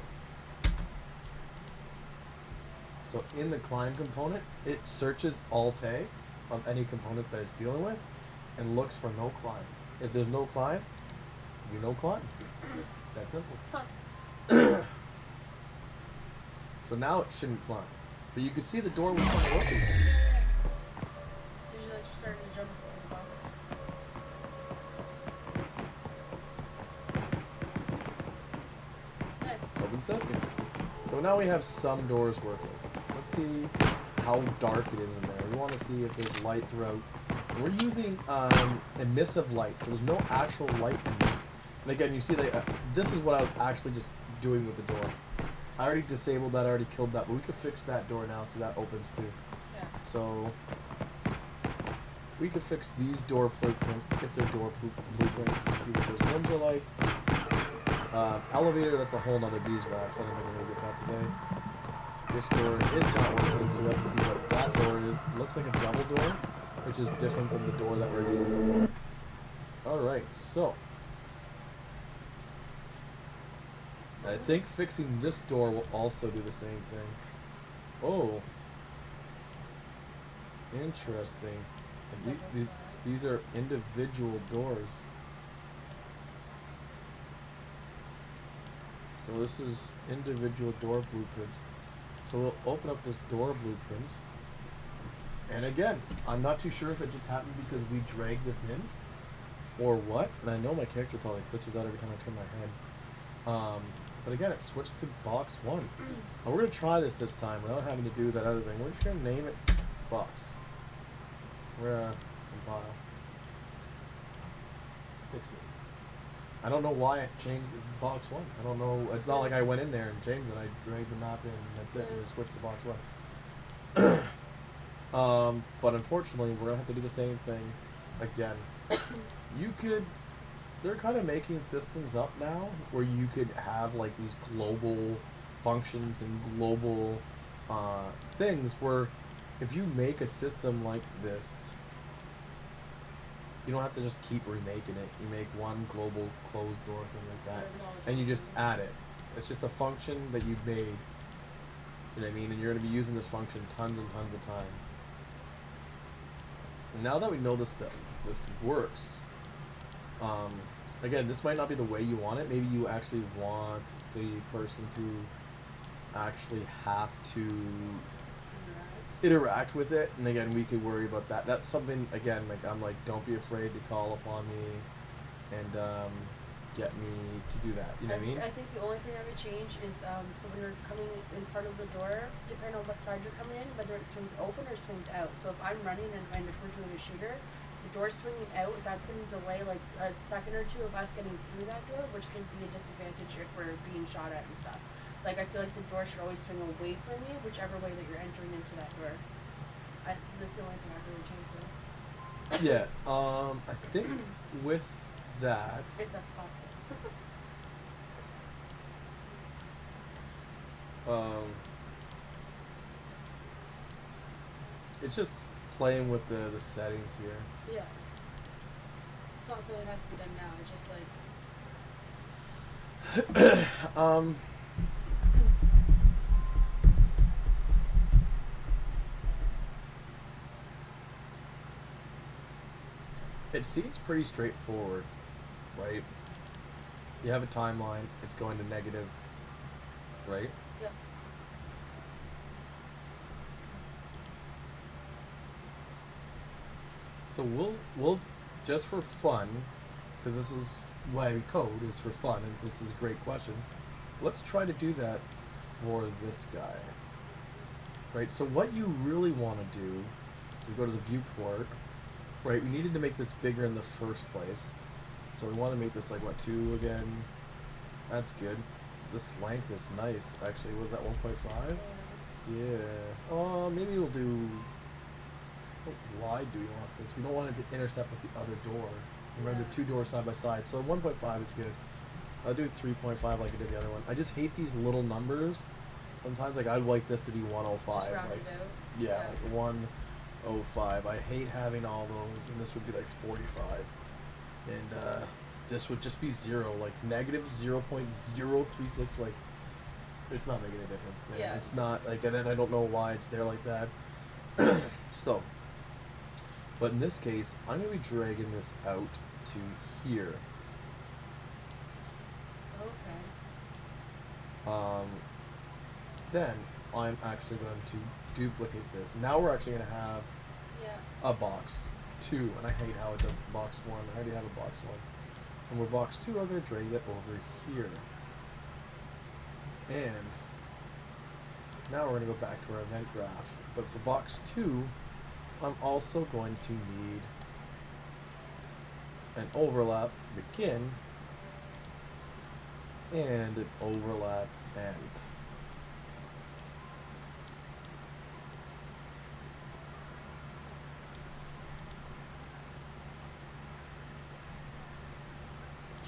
So in the climb component, it searches all tags of any component that it's dealing with and looks for no climb. If there's no climb, we no climb. That simple. Huh. So now it shouldn't climb. But you can see the door was kind of open. So you like started to jump over the box. Nice. Open sesame. So now we have some doors working. Let's see how dark it is in there. We want to see if there's light throughout. And we're using emissive light, so there's no actual light in this. And again, you see that this is what I was actually just doing with the door. I already disabled that, I already killed that, but we could fix that door now so that opens too. Yeah. So we could fix these door blueprints if they're door blueprints to see what those rooms are like. Elevator, that's a whole nother beeswax. I don't think we're gonna get that today. This door is not working, so we have to see what that door is. It looks like a double door, which is different than the door that we're using before. Alright, so I think fixing this door will also do the same thing. Oh. Interesting. And these are individual doors. So this is individual door blueprints. So we'll open up this door blueprint. And again, I'm not too sure if it just happened because we dragged this in or what. And I know my character probably glitches out every time I turn my head. But again, it switched to box 1. And we're going to try this time without having to do that other thing. We're just going to name it box. We're going to compile. Fix it. I don't know why it changed this to box 1. I don't know. It's not like I went in there and changed it. I dragged the map in and that's it. And it switched to box 1. But unfortunately, we're going to have to do the same thing again. They're kind of making systems up now where you could have like these global functions and global things where if you make a system like this, you don't have to just keep remaking it. You make one global closed door thing like that, and you just add it. It's just a function that you've made. You know what I mean? And you're going to be using this function tons and tons of time. And now that we know this works, again, this might not be the way you want it. Maybe you actually want the person to actually have to interact with it. And again, we could worry about that. That's something, again, like I'm like, don't be afraid to call upon me and get me to do that. You know what I mean? I think the only thing I would change is so when you're coming in front of the door, depending on what side you're coming in, whether it swings open or swings out. So if I'm running and we're doing a shooter, the door swinging out, that's going to delay like a second or two of us getting through that door, which can be a disadvantage if we're being shot at and stuff. Like, I feel like the door should always swing away from you, whichever way that you're entering into that door. That's the only thing I really change there. Yeah, I think with that, If that's possible. it's just playing with the settings here. Yeah. It's not something that has to be done now. It's just like. It seems pretty straightforward, right? You have a timeline, it's going to negative, right? Yeah. So we'll just for fun, because this is why we code is for fun, and this is a great question. Let's try to do that for this guy, right? So what you really want to do is go to the viewport, right? We needed to make this bigger in the first place, so we want to make this like what, 2 again? That's good. This length is nice. Actually, was that 1.5? Yeah. Maybe we'll do. What wide do we want this? We don't want it to intercept with the other door. Remember, the 2 doors side by side. So 1.5 is good. I'll do 3.5 like I did the other one. I just hate these little numbers. Sometimes, like, I'd like this to be 105. Just round Like, it out. yeah, like 105. I hate having all those, and this would be like 45. And this would just be 0, like negative 0.036. Like, it's not making a difference. Man. Yeah. It's not like, and then I don't know why it's there like that. So, but in this case, I'm going to be dragging this out to here. Okay. Then I'm actually going to duplicate this. Now we're actually going to have Yeah. a box 2, and I hate how it does box 1. I already have a box 1. And with box 2, I'm going to drag that over here. And now we're going to go back to our event graph. But for box 2, I'm also going to need an overlap begin and an overlap end.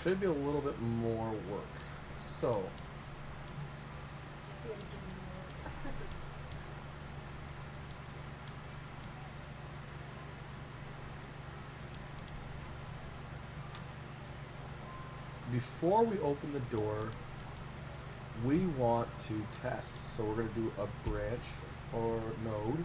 Should be a little bit more work. So, You gotta give me more. before we open the door, we want to test. So we're going to do a branch or node.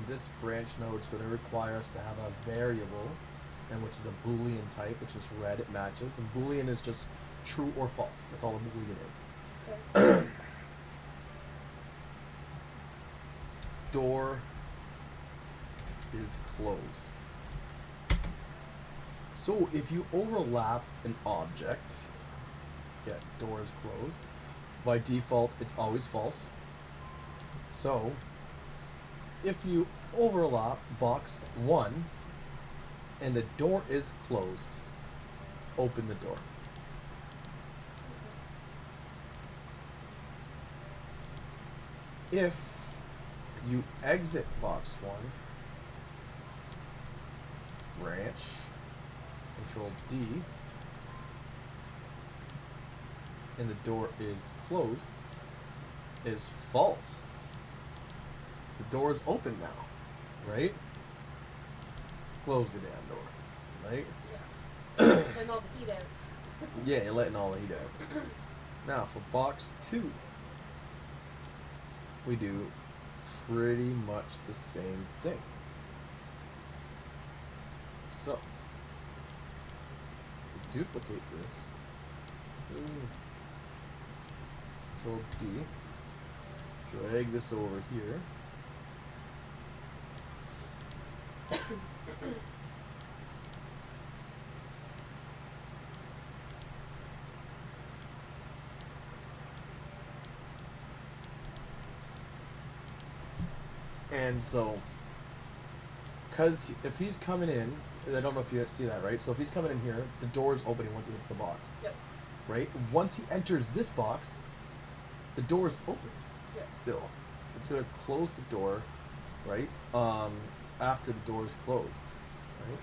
in this branch node, it's going to require us to have a variable, and which is a Boolean type, which is red, it matches. And Boolean is just true or false. That's all a Boolean is. Okay. Door is closed. So if you overlap an object, get door is closed. By default, it's always false. So if you overlap box 1 and the door is closed, open the door. If you exit box 1, branch, Control D, and the door is closed, is false. The door is open now, right? Close the damn door, right? Yeah. And all the heat out. Yeah, you're letting all the heat out. Now for box 2, we do pretty much the same thing. So, duplicate this. Control D. Drag this over here. And so, because if he's coming in, I don't know if you see that, right? So if he's coming in here, the door is opening once he hits the box. Yep. Right? Once he enters this box, the door is open. Yep. Still. It's going to close the door, right? After the door is closed. Right?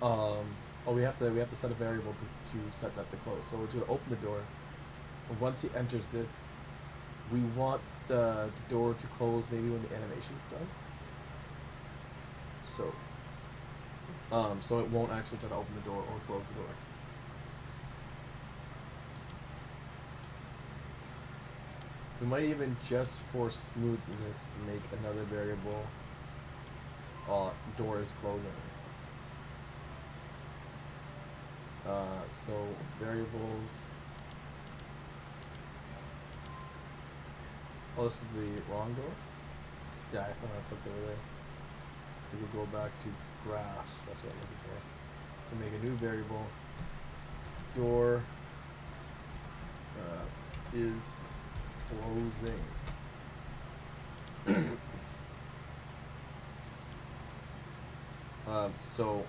Oh, we have to set a variable to set that to close. So it's going to open the door. And once he enters this, we want the door to close maybe when the animation's done. So it won't actually try to open the door or close the door. We might even, just for smoothness, make another variable. Door is closing. So variables. Oh, this is the wrong door? Yeah, I thought I clicked over there. We could go back to graphs. That's what I'm looking for. And make a new variable. Door is closing. So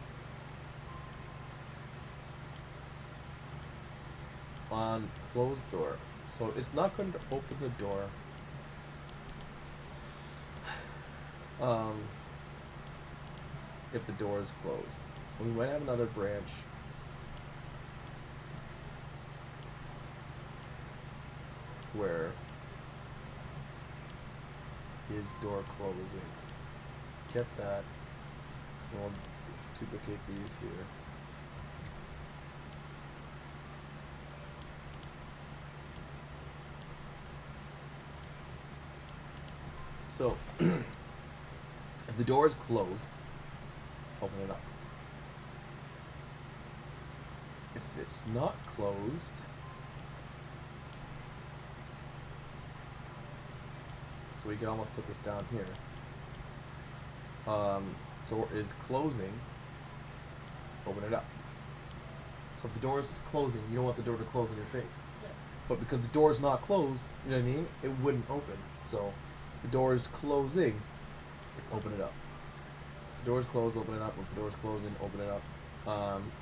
on closed door, so it's not going to open the door. If the door is closed, we might have another branch where is door closing. Get that. We'll duplicate these here. So if the door is closed, open it up. If it's not closed, so we can almost put this down here. Door is closing, open it up. So if the door is closing, you don't want the door to close in your face. Yeah. But because the door is not closed, you know what I mean? It wouldn't open. So if the door is closing, open it up. If the door is closed, open it up. If the door is closing, open it up.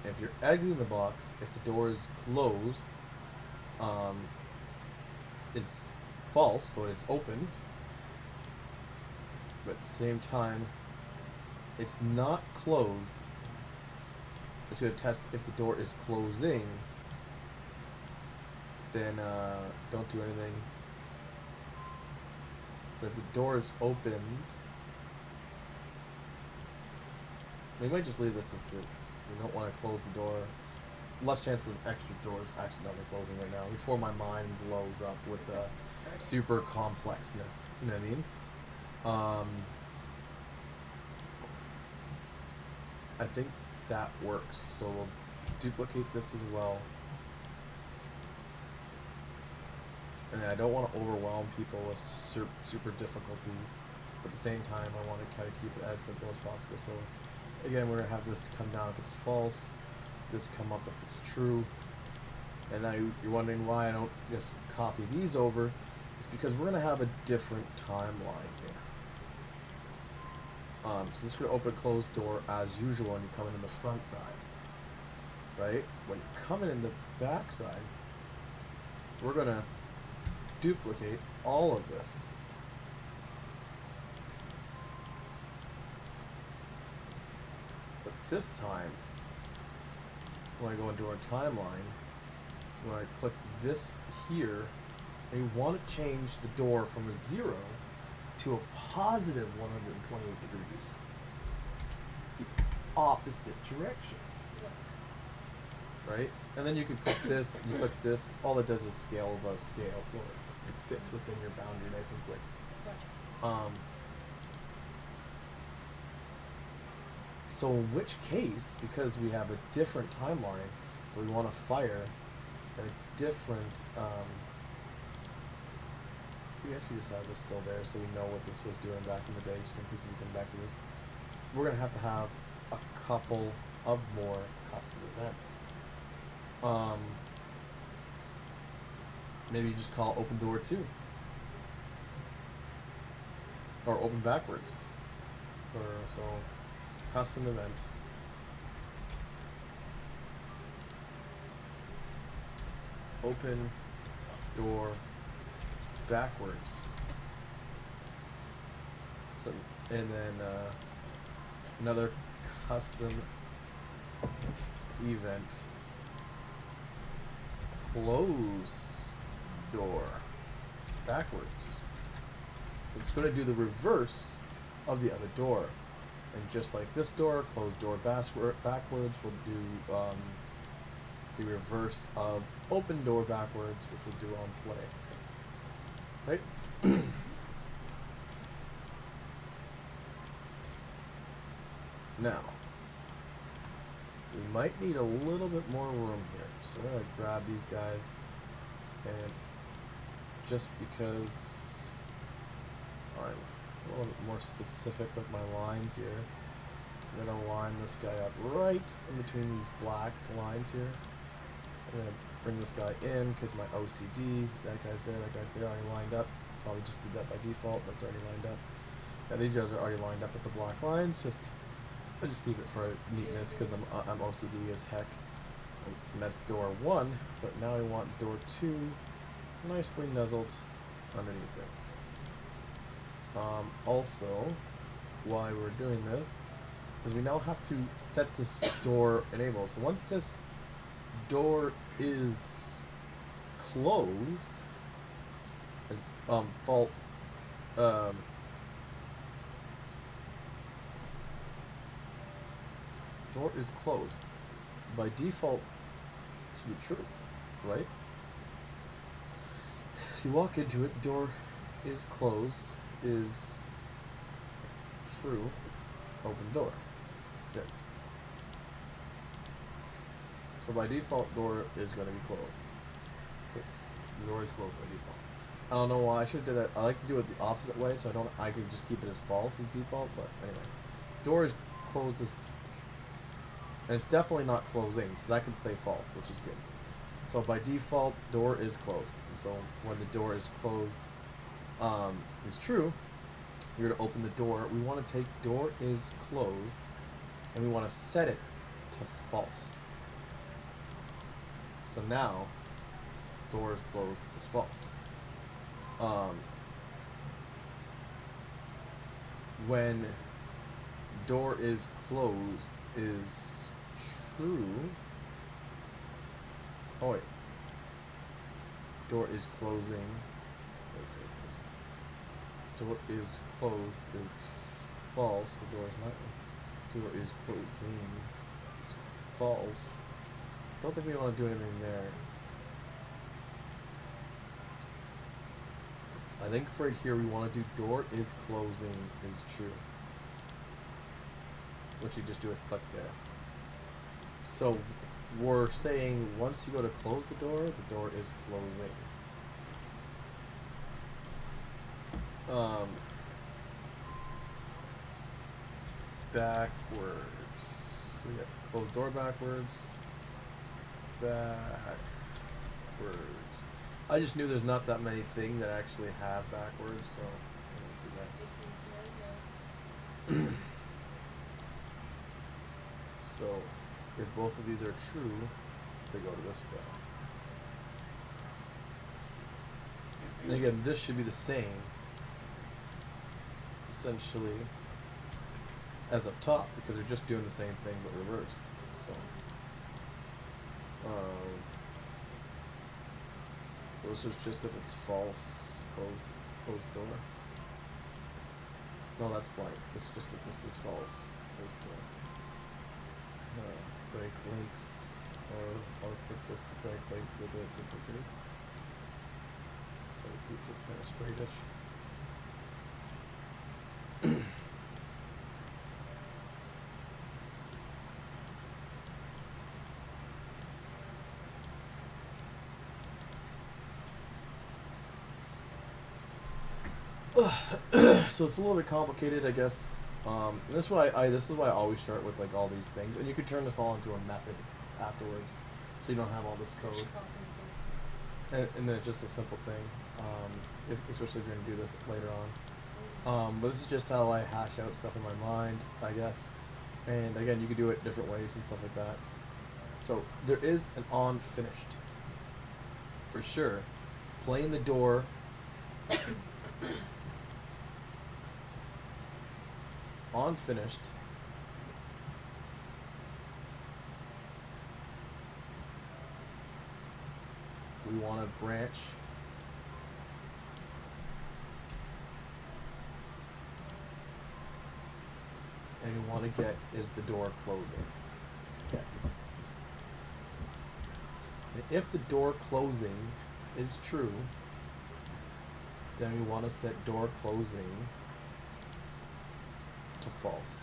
If you're exiting the box, if the door is closed, it's false, so it's open. But at the same time, it's not closed. It's going to test if the door is closing. Then don't do anything. But if the door is open, we might just leave this as it's. We don't want to close the door. Less chance of extra doors accidentally closing right now before my mind blows up with super complexness. You know what I mean? I think that works. So we'll duplicate this as well. And I don't want to overwhelm people with super difficulty. But at the same time, I want to kind of keep it as simple as possible. So again, we're going to have this come down if it's false, this come up if it's true. And now you're wondering why I don't just copy these over. It's because we're going to have a different timeline here. So this is going to open closed door as usual when you're coming in the front side. Right? When you're coming in the back side, we're going to duplicate all of this. But this time, when I go into our timeline, when I click this here, we want to change the door from a 0 to a positive 128 degrees. The opposite direction. Right? And then you can click this, you click this, all it does is scale above scale, so it fits within your boundary nice and quick. Gotcha. So in which case, because we have a different timeline, we want to fire a different, we actually just have this still there so we know what this was doing back in the day, just in case we come back to this. We're going to have a couple of more custom events. Maybe you just call open door 2. Or open backwards. Or so custom event. Open door backwards. So and then another custom event. Close door backwards. So it's going to do the reverse of the other door. And just like this door, close door backwards will do the reverse of open door backwards, which we'll do on play. Right? Now, we might need a little bit more room here. So we're going to grab these guys, and just because I'm a little bit more specific with my lines here, I'm going to line this guy up right in between these black lines here. I'm going to bring this guy in because my OCD, that guy's there, already lined up. Probably just did that by default, that's already lined up. Now these guys are already lined up with the black lines, I just leave it for neatness because I'm OCD as heck. And that's door 1, but now I want door 2 nicely nuzzled underneath it. Also, why we're doing this is we now have to set this door enabled. So once this door is closed, as door is closed. By default, it should be true, right? If you walk into it, the door is closed, is true, open door. Good. So by default, door is going to be closed. Okay, the door is closed by default. I don't know why I should have did that. I like to do it the opposite way, so I could just keep it as false as default. But anyway, door is closed as. And it's definitely not closing, so that can stay false, which is good. So by default, door is closed. And so when the door is closed is true, you're going to open the door. We want to take door is closed, and we want to set it to false. So now, door is closed is false. When door is closed is true. Oh wait. Door is closing. Door is closed is false. The door is not. Door is closing is false. Don't think we want to do anything there. I think right here we want to do door is closing is true. Which you just do a click there. So we're saying once you go to close the door is closing. Backwards. So yeah, close door backwards. Backwards. I just knew there's not that many things that actually have backwards, so I'm gonna do that. It's easier, yeah. So if both of these are true, they go to this way. And again, this should be the same, essentially, as up top, because they're just doing the same thing but reverse. So, so this is just if it's false, close door. No, that's blank. This is just if this is false, close door. Break links, or click this to break link with it, just like this. Try to keep this kind of straightish. So it's a little bit complicated, I guess. And this is why I always start with like all these things, and you could turn this all into a method afterwards, so you don't have all this code. Just copy and paste. And then it's just a simple thing, especially if you're gonna do this later on. But this is just how I hash out stuff in my mind, I guess. And again, you could do it different ways and stuff like that. So there is an on finished, for sure. Playing the door. On finished. We want to branch. And we want to get is the door closing. Okay. And if the door closing is true, then we want to set door closing to false.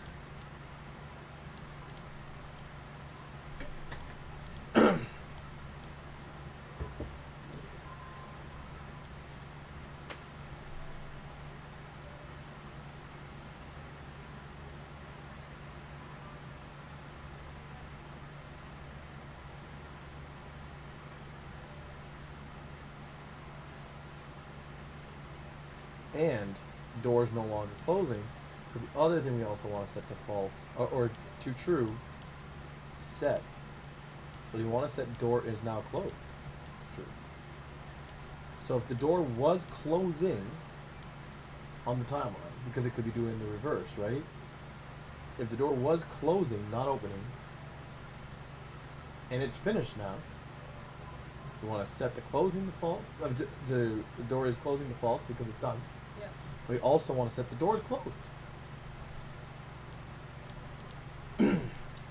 And door is no longer closing. But the other thing we also want to set to false or to true, set. So you want to set door is now closed to true. So if the door was closing on the timeline, because it could be doing the reverse, right? If the door was closing, not opening, and it's finished now, you want to set the closing to false. The door is closing to false because it's done. Yeah. We also want to set the doors closed.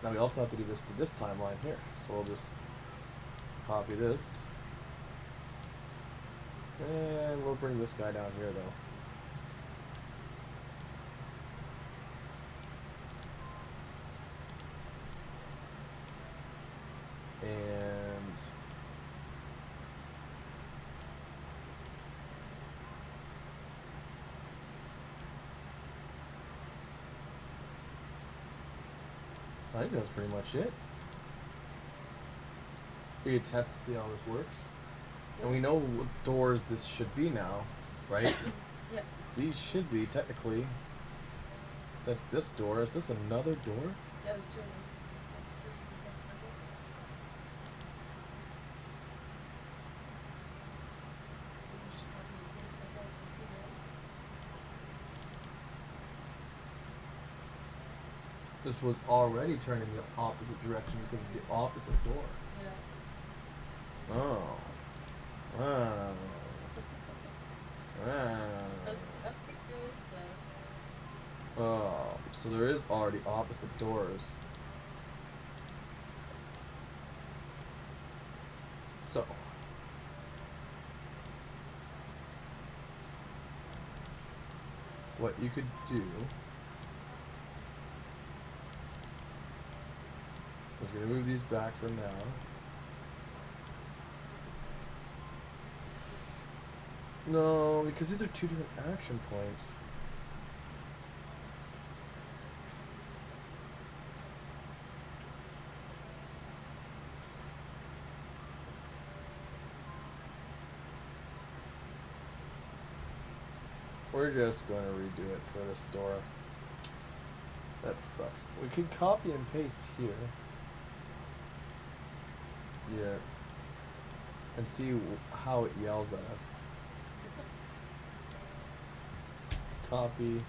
Now we also have to do this to this timeline here. So we'll just copy this. And we'll bring this guy down here though. And I think that's pretty much it. We can test to see how this works. And we know what doors this should be now, right? Yeah. These should be technically. That's this door. Is this another door? Yeah, there's two of them. Those are just like symbols. You can just copy and paste like that if you want. This was already turning the opposite direction because it's the opposite door. Yeah. Oh. Wow. Wow. That's how it goes though. Oh, so there is already opposite doors. So what you could do is we're gonna move these back for now. No, because these are two different action points. We're just going to redo it for the store. That sucks. We can copy and paste here. Yeah. And see how it yells at us. Copy.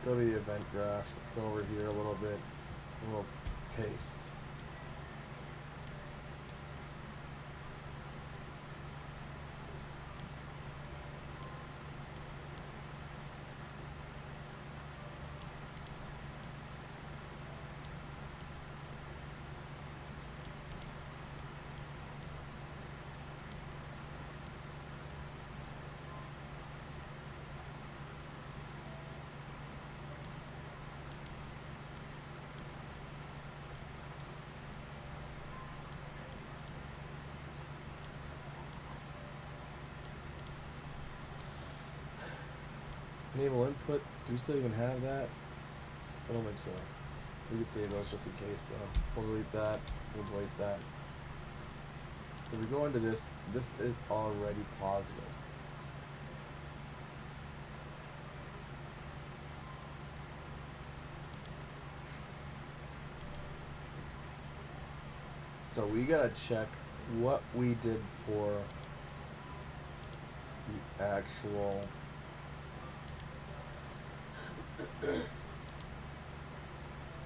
Go to the event graph. Go over here a little bit. And we'll paste. Enable input. Do we still even have that? I don't think so. We could save those just in case though. We'll delete that. We'll delete that. If we go into this, this is already positive. So we gotta check what we did for the actual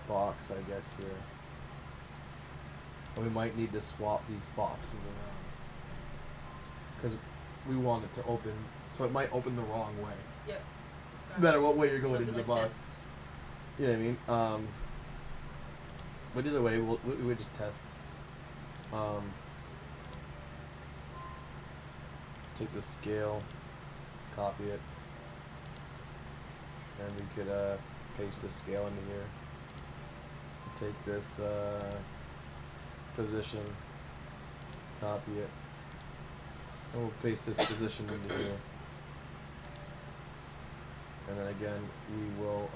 box, I guess, here. And we might need to swap these boxes around because we want it to open, so it might open the wrong way. Yep. No matter what way you're going Open into the like box. this. You know what I mean? But either way, we would just test. Take the scale, copy it, and we could paste the scale into here. Take this position, copy it, and we'll paste this position into here. And then again, we will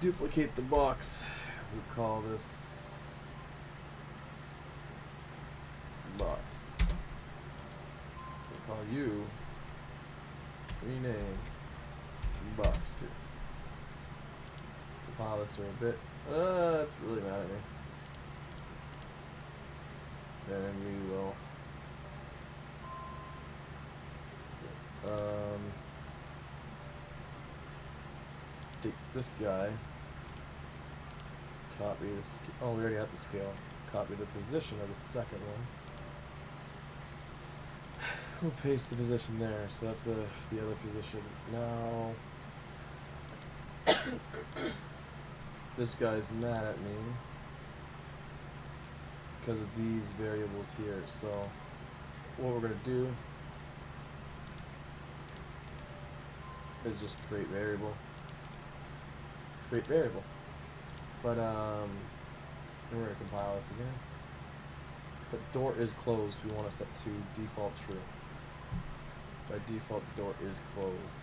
duplicate the box. We call this box. We'll call you rename box 2. Compile this for a bit. It's really mad at me. Then we will take this guy, copy this. Oh, we already have the scale. Copy the position of the second one. We'll paste the position there. So that's the other position. Now, this guy's mad at me because of these variables here. So what we're gonna do is just create variable. Create variable. But then we're gonna compile this again. But door is closed. We want to set to default true. By default, the door is closed.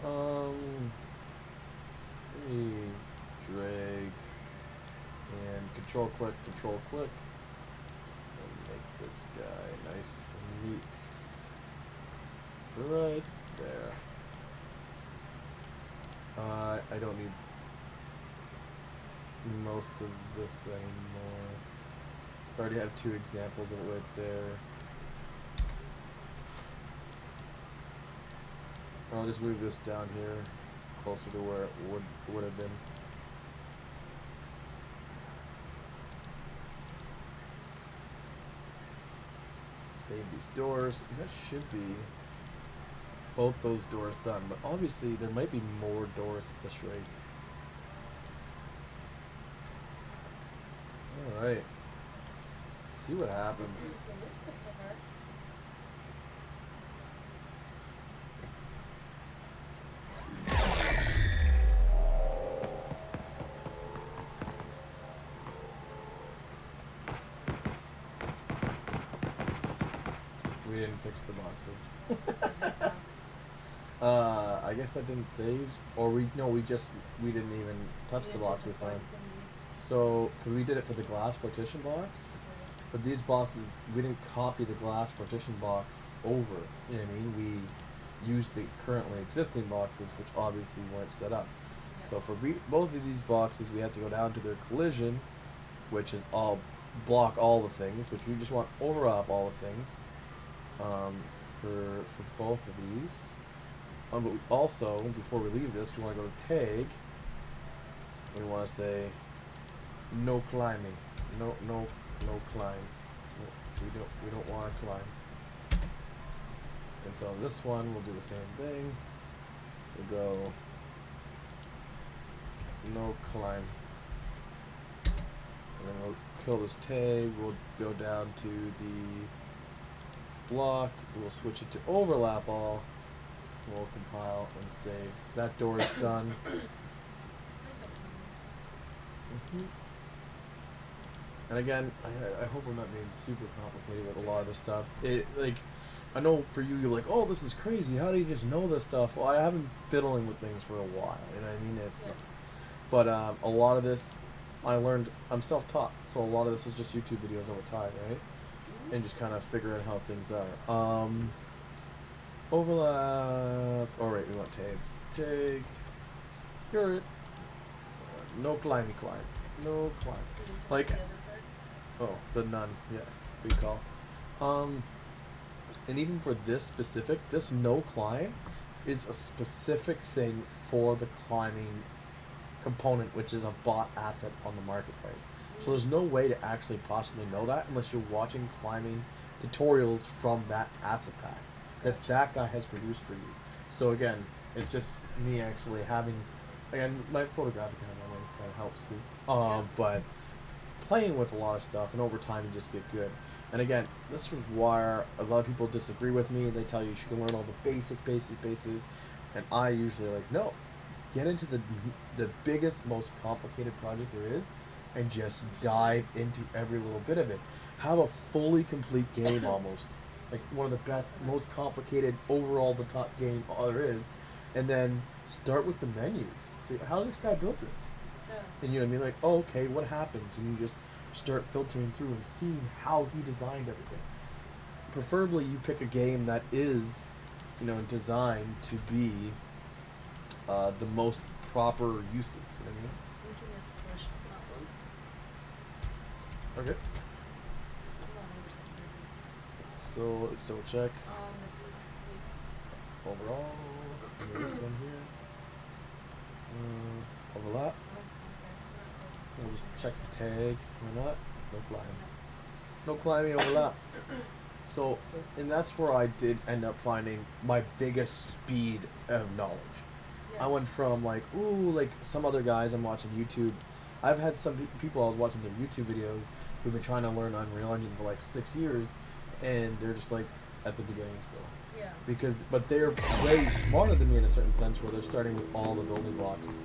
Let me drag and control click, and make this guy nice and neat. Right there. I don't need most of this anymore. So I already have 2 examples of it right there. I'll just move this down here, closer to where it would have been. Save these doors. That should be both those doors done, but obviously there might be more doors at this rate. Alright. see what happens. It looks good so far. We didn't fix the boxes. Box. I guess that didn't save, or we didn't even touch the box this time. So, because we did it for the glass partition box, but these boxes, we didn't copy the glass partition box over. You know what I mean? We used the currently existing boxes, which obviously weren't set up. Yeah. So for both of these boxes, we had to go down to their collision, which is all block all the things, which we just want overlap all the things. For both of these. But we also, before we leave this, we want to go to tag. We want to say no climbing, no climb. No, we don't want to climb. And so this one we'll do the same thing. We'll go no climb. And then we'll kill this tag. We'll go down to the block. We'll switch it to overlap all. We'll compile and save. That door is done. And again, I hope we're not being super complicated with a lot of this stuff. I know for you, you're like, oh, this is crazy. How do you just know this stuff? Well, I haven't been fiddling with things for a while. You know what I mean? It's not. But a lot of this, I learned. I'm self-taught, so a lot of this was just YouTube videos over time, right? And just kind of figuring how things are. Overlap. All right, we want tags. Tag. You're it. No climby climb. No climb. Like. Oh, the none. Yeah, good call. And even for this specific, this no climb is a specific thing for the climbing component, which is a bought asset on the marketplace. So there's no way to actually possibly know that unless you're watching climbing tutorials from that asset pack that guy has produced for you. So again, it's just me actually having, again, my photographic memory kind of helps too. But playing with a lot of stuff, and over time you just get good. And again, this is why a lot of people disagree with me. They tell you should learn all the bases, and I usually like, no, get into the biggest, most complicated project there is, and just dive into every little bit of it. Have a fully complete game almost, like one of the best, most complicated overall the top game there is, and then start with the menus. See, how did this guy build this? And you know what I mean? Like, oh, okay, what happens? And you just start filtering through and seeing how he designed everything. Preferably, you pick a game that is, designed to be the most proper uses. You know what I mean? Okay. So let's double check. Overall, and this one here. Overlap. We'll just check the tag. Why not? No climbing. No climbing overlap. So, and that's where I did end up finding my biggest speed of knowledge. I went from like some other guys I'm watching YouTube. I've had some people I was watching their YouTube videos who've been trying to learn Unreal Engine for like 6 years, and they're just like at the beginning still. Yeah. But they're way smarter than me in a certain sense, where they're starting with all the building blocks.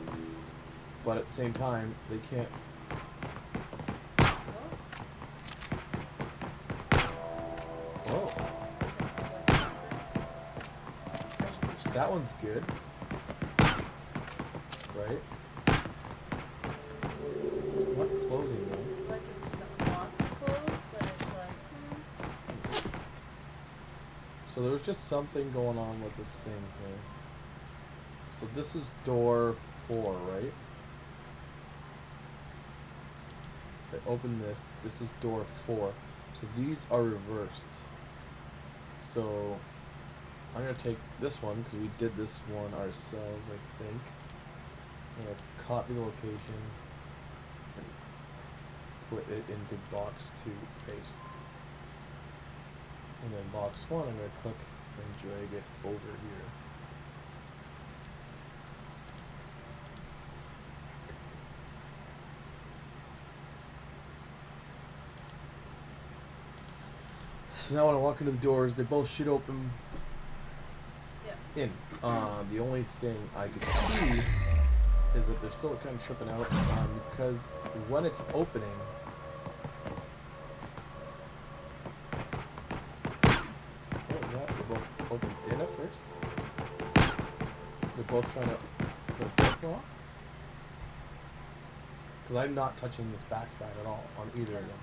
But at the same time, they can't. Oh. That one's good. Right? It's not closing though. It's like it's wants to close, but it's like. So there's just something going on with this thing here. So this is door 4, right? I open this. This is door 4. So these are reversed. So I'm going to take this one because we did this one ourselves, I think. I'm going to copy the location and put it into box 2, paste. And then box 1, I'm going to click and drag it over here. So now when I walk into the doors, they both should open Yeah. in. The only thing I could see is that they're still kind of tripping out because when it's opening, what was that? They both opened in at first. They're both trying to put both wrong. Because I'm not touching this backside at all on either of them.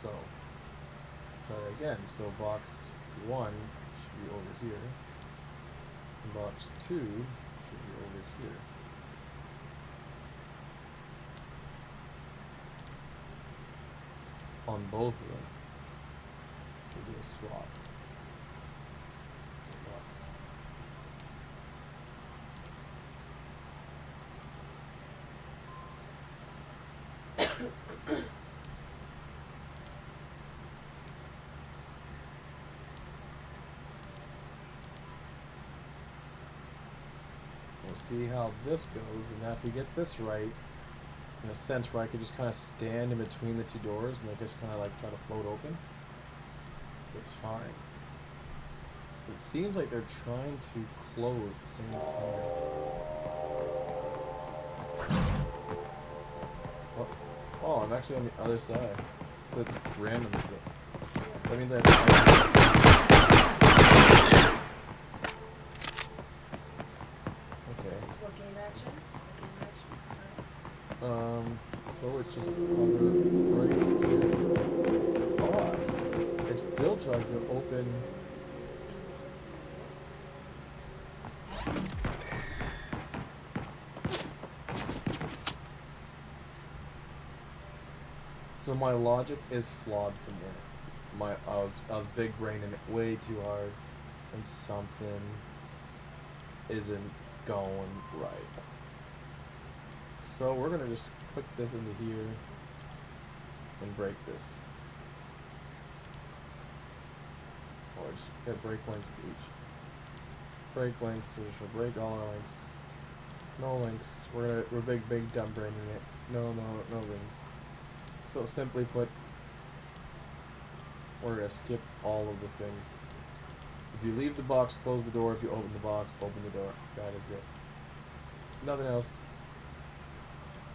So, try that again. So box 1 should be over here. And box 2 should be over here. On both of them. We'll do a swap. So box. We'll see how this goes, and now if you get this right, in a sense where I could just kind of stand in between the two doors and they just kind of like try to float open, it's fine. It seems like they're trying to close at the same time. Oh, I'm actually on the other side. That's random stuff. That means I have to. Okay. What game action? So it's just hover right here. Oh, it still tries to open. So my logic is flawed somewhere. I was big braining it way too hard, and something isn't going right. So we're gonna just click this into here and break this. Or just get break links to each. Break links, so we should break all our links. No links. We're big dumb braining it. No links. So simply put, we're gonna skip all of the things. If you leave the box, close the door. If you open the box, open the door. That is it. Nothing else.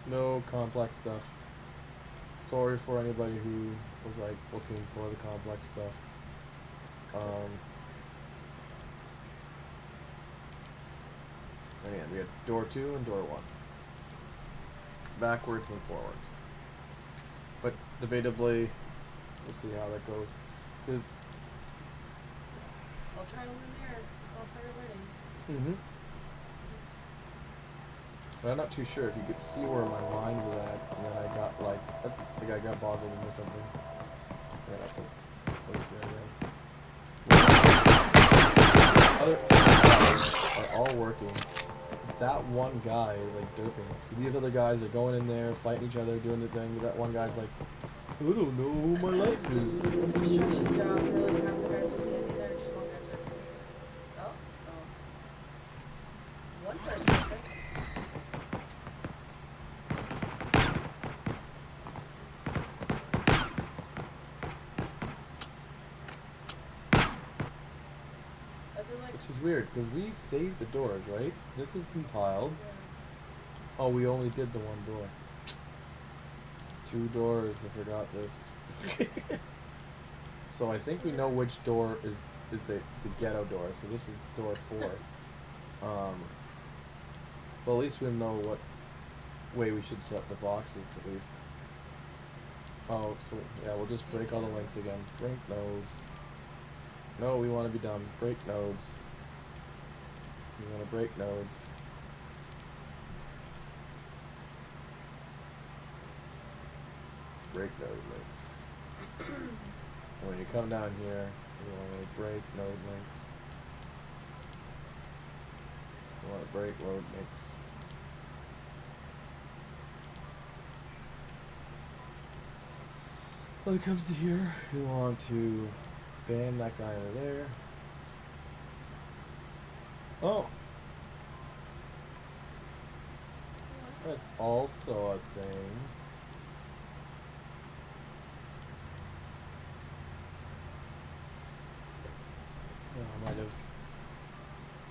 No complex stuff. Sorry for anybody who was like looking for the complex stuff. Again, we had door 2 and door 1. Backwards and forwards. But debatably, we'll see how that goes. Because I'll try to learn there. It's all part of learning. But I'm not too sure if you could see where my mind was at, and then I got like I got boggled into something. I have to close it again. Other guys are all working. That one guy is like doping. So these other guys are going in there, fighting each other, doing the thing. That one guy's like, I don't know who my life is. It's a construction job. Really, half the guys are standing there, just one guy's working. Oh. One guy's perfect. Which is weird, because we saved the doors, right? This is compiled. Yeah. Oh, we only did the one door. 2 doors, I forgot this. So I think we know which door is the ghetto door, so this is door 4. Well, at least we'll know what way we should set the boxes, at least. Oh, so yeah, we'll just break all the links again. Break nodes. No, we want to be dumb. Break nodes. We want to break nodes. Break node links. When you come down here, you want to break node links. You want to break load links. When it comes to here, we want to ban that guy over there. Oh! That's also a thing.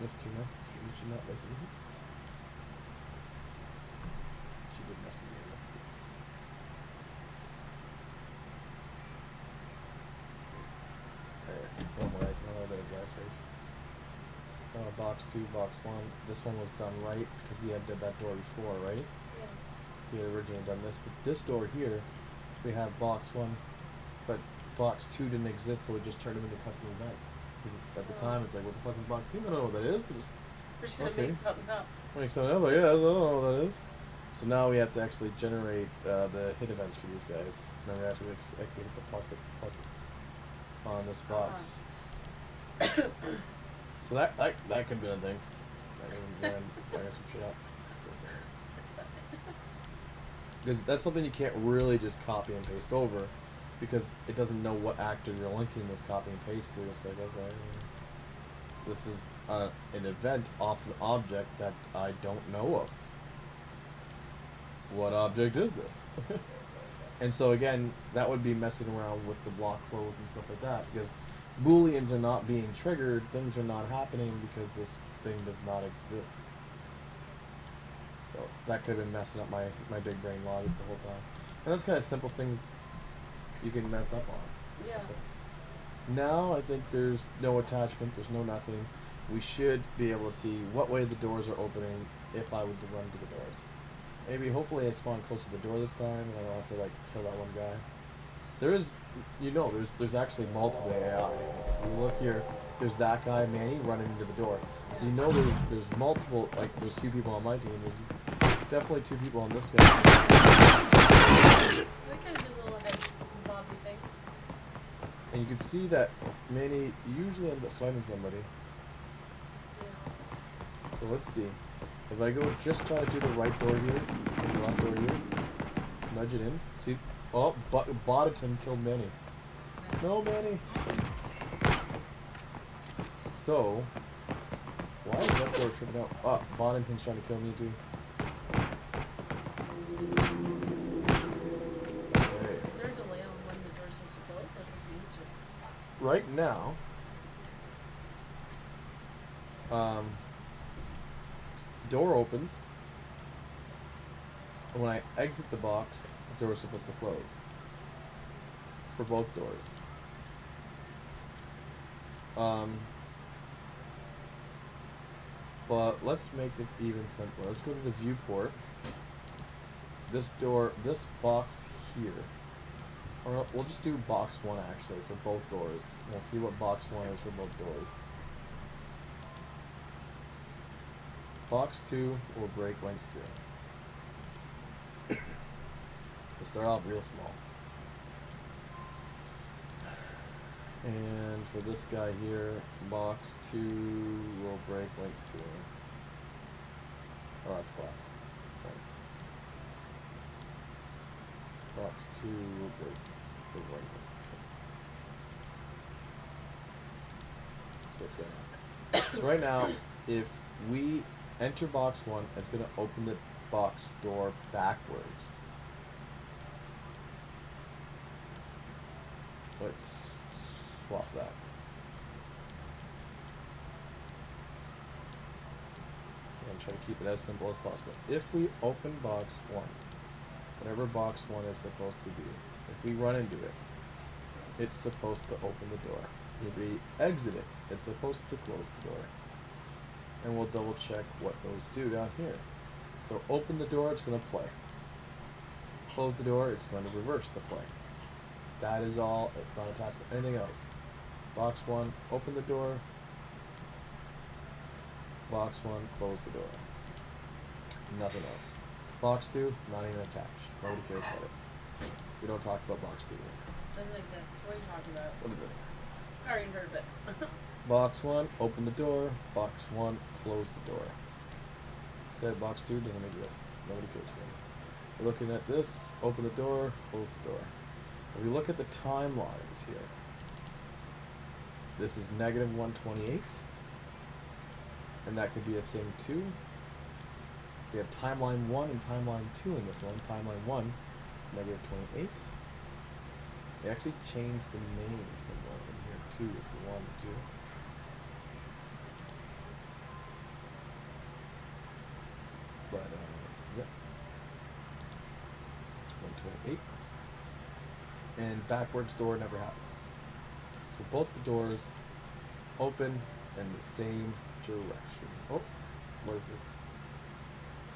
missed her message. Did she not message me? She did message me. I missed it. Alright, one more item. I better drive safe. Box 2, box 1. This one was done right because we had did that door before, right? Yeah. We had originally done this, but this door here, we have box 1, but box 2 didn't exist, so we just turned them into custom events. Because at the time, it's like, what the fuck is box 2? I don't know what that is, but We're just gonna okay. make something up. Make something up, like, yeah, I don't know what that is. So now we have to actually generate the hit events for these guys. Remember, after they actually hit the plus on this box. So that could have been a thing. I can bring some shit up. That's fine. Because that's something you can't really just copy and paste over, because it doesn't know what actor you're linking this copy and paste to. It's like, okay, this is an event off an object that I don't know of. What object is this? And so again, that would be messing around with the block close and stuff like that, because Booleans are not being triggered, things are not happening because this thing does not exist. So that could have been messing up my big brain logic the whole time. And that's kind of simple things you can mess up on. Yeah. So now I think there's no attachment, there's no nothing. We should be able to see what way the doors are opening if I would to run to the doors. Maybe hopefully I spawn close to the door this time and I don't have to like kill that one guy. There is, there's actually multiple AI. If you look here, there's that guy, Manny, running into the door. So there's multiple, like there's 2 people on my team. There's definitely 2 people on this guy. We kind of did a little head bobby thing. And you can see that Manny usually ends up fighting somebody. Yeah. So let's see. If I go just try to do the right door here, the left door here, nudge it in. See? Oh, Bottaton killed Manny. Nice. No, Manny. So, why is that door tripping out? Oh, Bottaton's trying to kill me too. Okay. Is there a delay on when the door's supposed to close? Or supposed to be instant? Right now, door opens. And when I exit the box, the door is supposed to close. For both doors. But let's make this even simpler. Let's go to the viewport. This box here. Or we'll just do box 1 actually for both doors. We'll see what box 1 is for both doors. Box 2 will break links to. We'll start off real small. And for this guy here, box 2 will break links to. Oh, that's box. Okay. Box 2 will break links to. So what's going on? So right now, if we enter box 1, it's going to open the box door backwards. Let's swap that. I'm trying to keep it as simple as possible. If we open box 1, whatever box 1 is supposed to be, if we run into it, it's supposed to open the door. If we exit it, it's supposed to close the door. And we'll double check what those do down here. So open the door, it's going to play. Close the door, it's going to reverse the play. That is all. It's not attached to anything else. Box 1, open the door. Box 1, close the door. Nothing else. Box 2, not even attached. Nobody cares about it. We don't talk about box 2 here. Doesn't exist. What are you talking about? What is it? I already heard of it. Box 1, open the door. Box 1, close the door. Said box 2 doesn't exist. Nobody cares about it. We're looking at this. Open the door, close the door. If we look at the timelines here, this is negative 128, and that could be a thing too. We have timeline 1 and timeline 2 in this one. Timeline 1 is negative 28. We actually changed the name symbol in here too if we wanted to. 8. And backwards door never happens. So both the doors open in the same direction. Oh, what is this?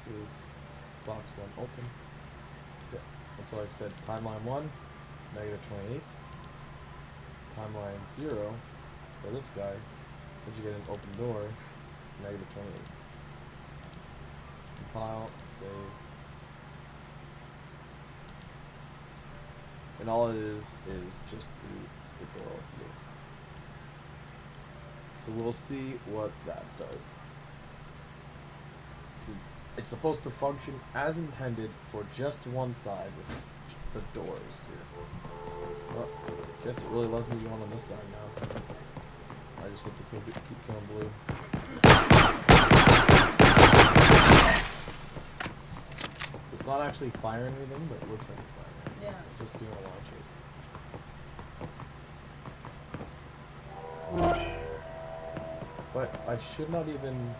This is box 1 open. Yeah. And so I said timeline 1, negative 28. Timeline 0 for this guy, what you get is open door, negative 28. Compile, save. And all it is just the door here. So we'll see what that does. It's supposed to function as intended for just one side with the doors here. Well, I guess it really lets me go on this side now. I just have to keep killing blue. So it's not actually firing anything, but it looks like it's firing. Yeah. It's just doing a launchers. But I should not even.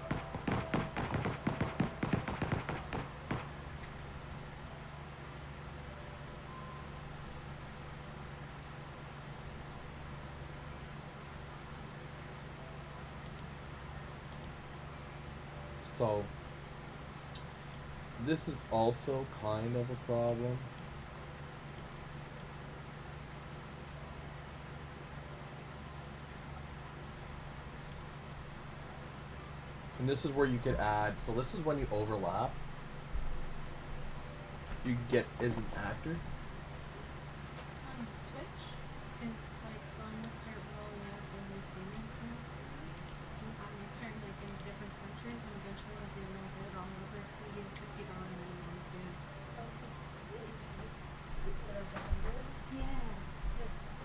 So, this is also kind of a problem. And this is where you could add, so this is when you overlap. You get as an actor. On Twitch, it's like going to start rolling out a new gaming platform. And you start like in different countries, and eventually if you're gonna get it all over, it's gonna be $50 minimum soon. Oh, it's really sweet. Instead of $100. Yeah. It's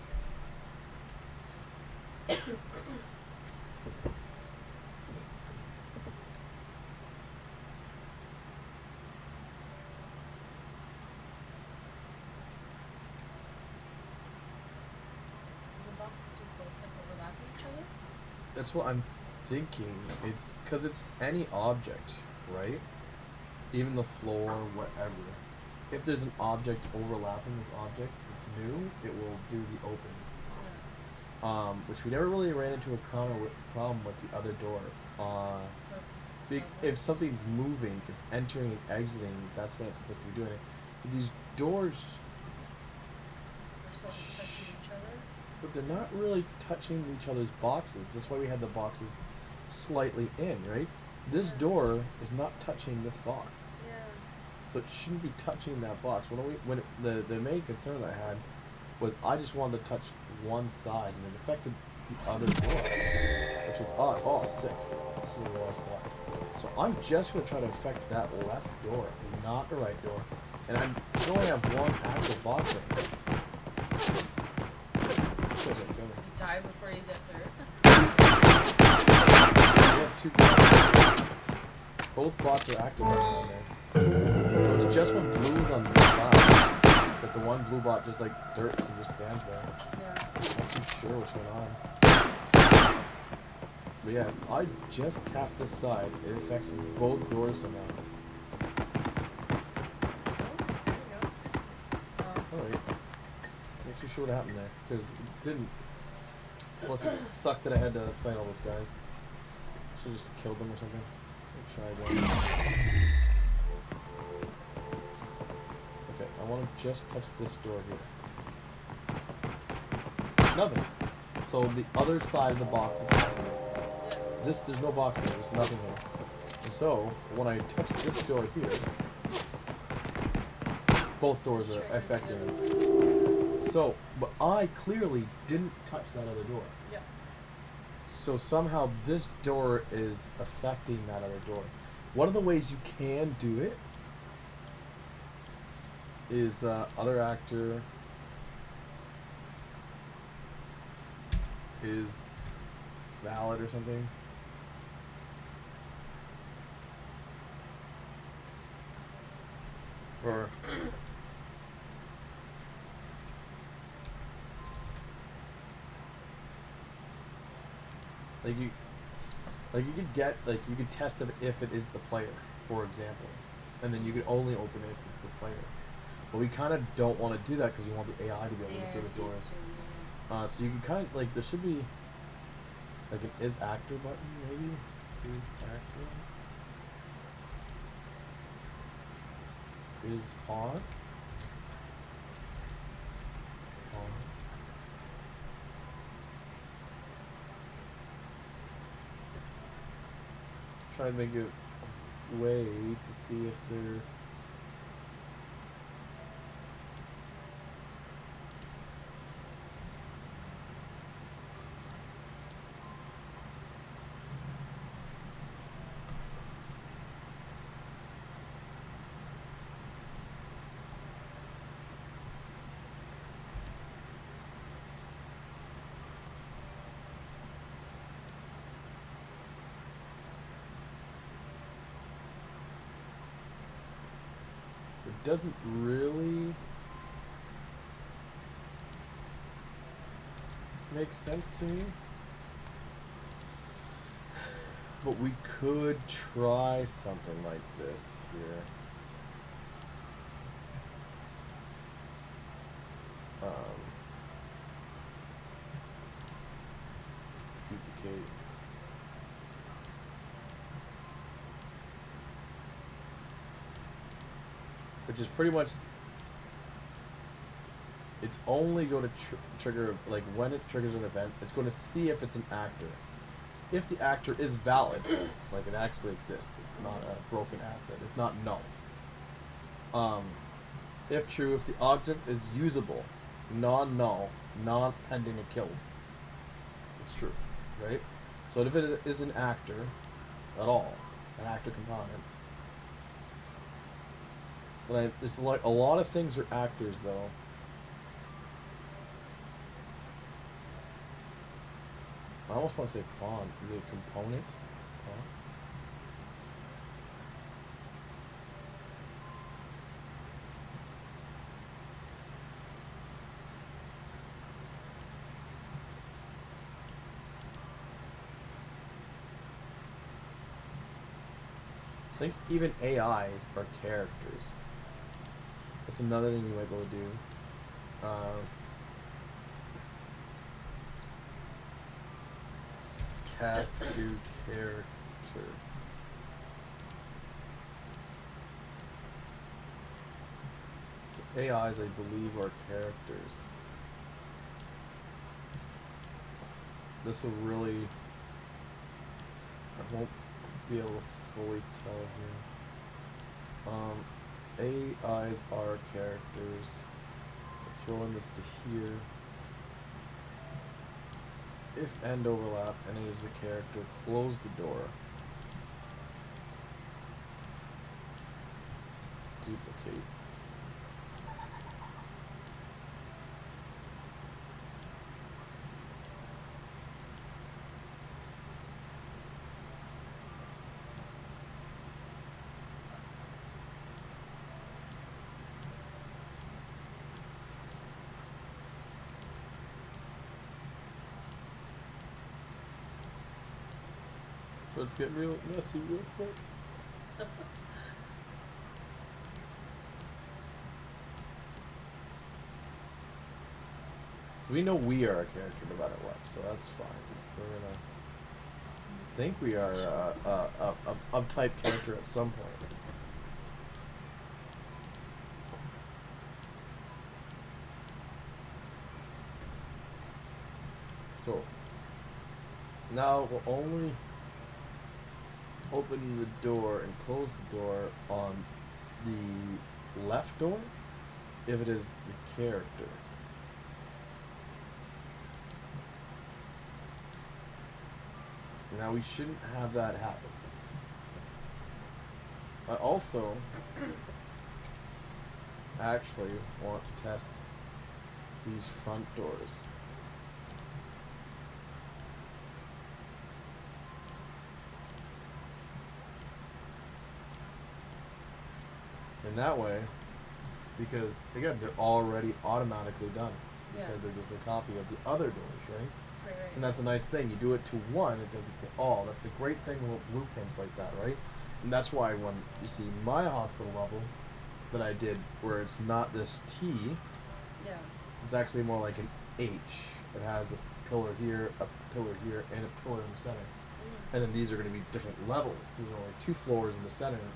the boxes too close, like overlapping each other. That's what I'm thinking. It's because it's any object, right? Even the floor, whatever. If there's an object overlapping this object that's new, it will do the open. Which we never really ran into a problem with the other door. If something's moving, it's entering and exiting, that's when it's supposed to be doing it. But these doors, They're slowly touching each other. but they're not really touching each other's boxes. That's why we had the boxes slightly in, right? This door is not touching this box. Yeah. So it shouldn't be touching that box. The main concern that I had was I just wanted to touch one side, and it affected the other door, which was odd. Oh, sick. This is the wrong spot. So I'm just going to try to affect that left door, not the right door. And I still only have one actual box right now. You die before you get there. We have 2 bots. Both bots are active right now there. So it's just when blue is on this side that the one blue bot just like derps and just stands there. Yeah. Not too sure what's going on. But yeah, if I just tap this side, it affects both doors somehow. Alright. Not too sure what happened there. Because it didn't. Plus it sucked that I had to fight all those guys. Should've just killed them or something. Try again. Okay, I want to just touch this door here. Nothing. So the other side of the box is happening. There's no box here, there's nothing here. And so, when I touch this door here, both doors are affected. So, but I clearly didn't touch that other door. Yeah. So somehow this door is affecting that other door. One of the ways you can do it is other actor is valid or something. Or like you could get you could test if it is the player, for example, and then you could only open it if it's the player. But we kind of don't want to do that because we want the AI to be able to Yeah, get through the season doors. 2, yeah. So you can kind of like there should be like an is actor button maybe. Is actor. Is pawn. Pawn. Try and make it way to see if they're. It doesn't really make sense to me. But we could try something like this here. Duplicate. Which is pretty much. It's only going to trigger, like when it triggers an event, it's going to see if it's an actor. If the actor is valid, like it actually exists, it's not a broken asset, it's not null. If true, if the object is usable, non-null, non-pending a kill, it's true, right? So if it is an actor at all, an actor component, but it's like a lot of things are actors though. I almost want to say pawn. Is it a component? Pawn? I think even AIs are characters. That's another thing you might be able to do. Cast to character. So AIs, I believe, are characters. This will really. I won't be able to fully tell here. AIs are characters. I'll throw in this to here. If end overlap and it is a character, close the door. Duplicate. So let's get real messy real quick. So we know we are a character no matter what, so that's fine. We're gonna think we are of type character at some point. So now we'll only open the door and close the door on the left door if it is the character. Now we shouldn't have that happen. I also actually want to test these front doors. In that way, because again, they're already automatically done. Yeah. Because they're just a copy of the other doors, right? Right. And that's a nice thing. You do it to one, it does it to all. That's the great thing about blueprints like that, right? And that's why when you see my hospital level, that I did where it's not this T, Yeah. it's actually more like an H. It has a pillar here, and a pillar in the center. Mm. And then these are going to be different levels. There's only 2 floors in the center and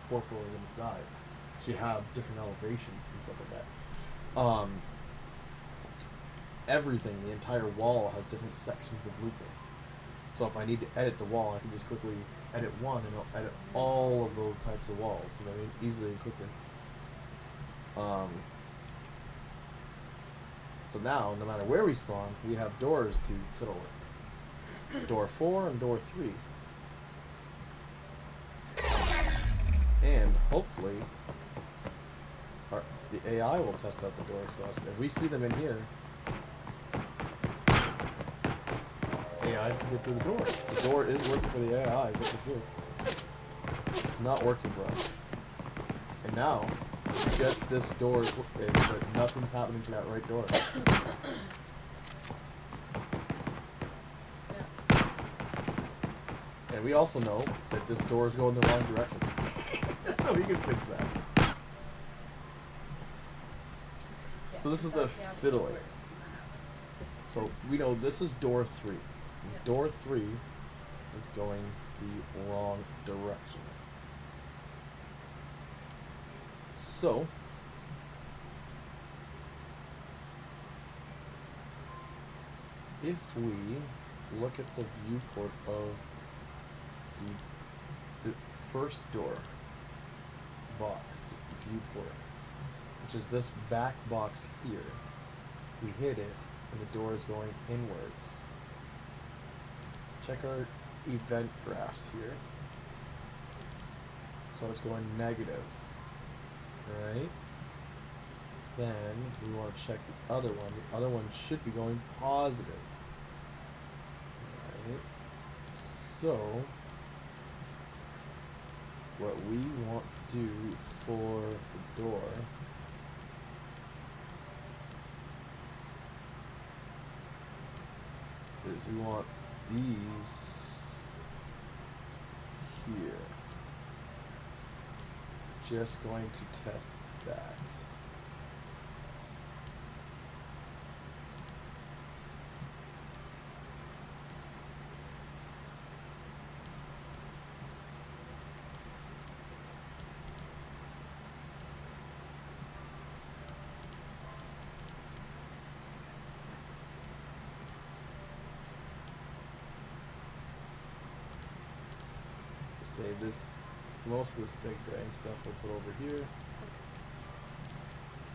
4 floors on the sides. So you have different elevations and stuff like that. Everything, the entire wall has different sections of blueprints. So if I need to edit the wall, I can just quickly edit one and it'll edit all of those types of walls. You know what I mean? Easily and quickly. So now, no matter where we spawn, we have doors to fiddle with. Door 4 and door 3. And hopefully, the AI will test out the doors for us. If we see them in here, AIs can get through the door. The door is working for the AI, that's for sure. It's not working for us. And now, just this door is, but nothing's happening to that right door. Yeah. And we also know that this door is going the wrong direction. We can fix that. Yeah, So this is the that's how it's fiddling. works when that happens. So we know this is door 3. Yeah. Door 3 is going the wrong direction. So if we look at the viewport of the first door box viewport, which is this back box here, we hit it and the door is going inwards. Check our event graphs here. So it's going negative, right? Then we want to check the other one. The other one should be going positive. Right? So what we want to do for the door is we want these here. Just going to test that. Save this. Most of this big bang stuff we'll put over here.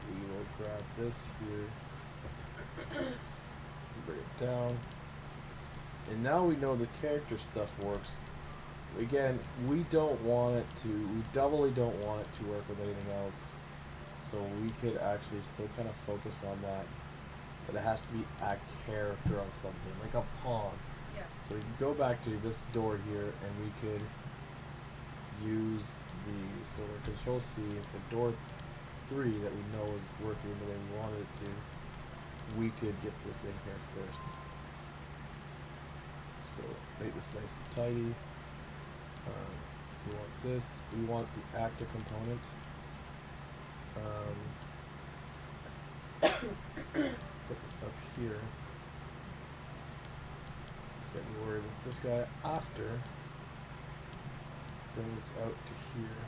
We will grab this here. Bring it down. And now we know the character stuff works. Again, we don't want it to, we doubly don't want it to work with anything else. So we could actually still kind of focus on that. But it has to be a character on something, like a pawn. Yeah. So we can go back to this door here and we could use these. So we're Control C, and for door 3 that we know is working the way we wanted it to, we could get this in here first. So make this nice and tidy. We want this. We want the actor component. Set this up here. Set me worry about this guy after. Bring this out to here.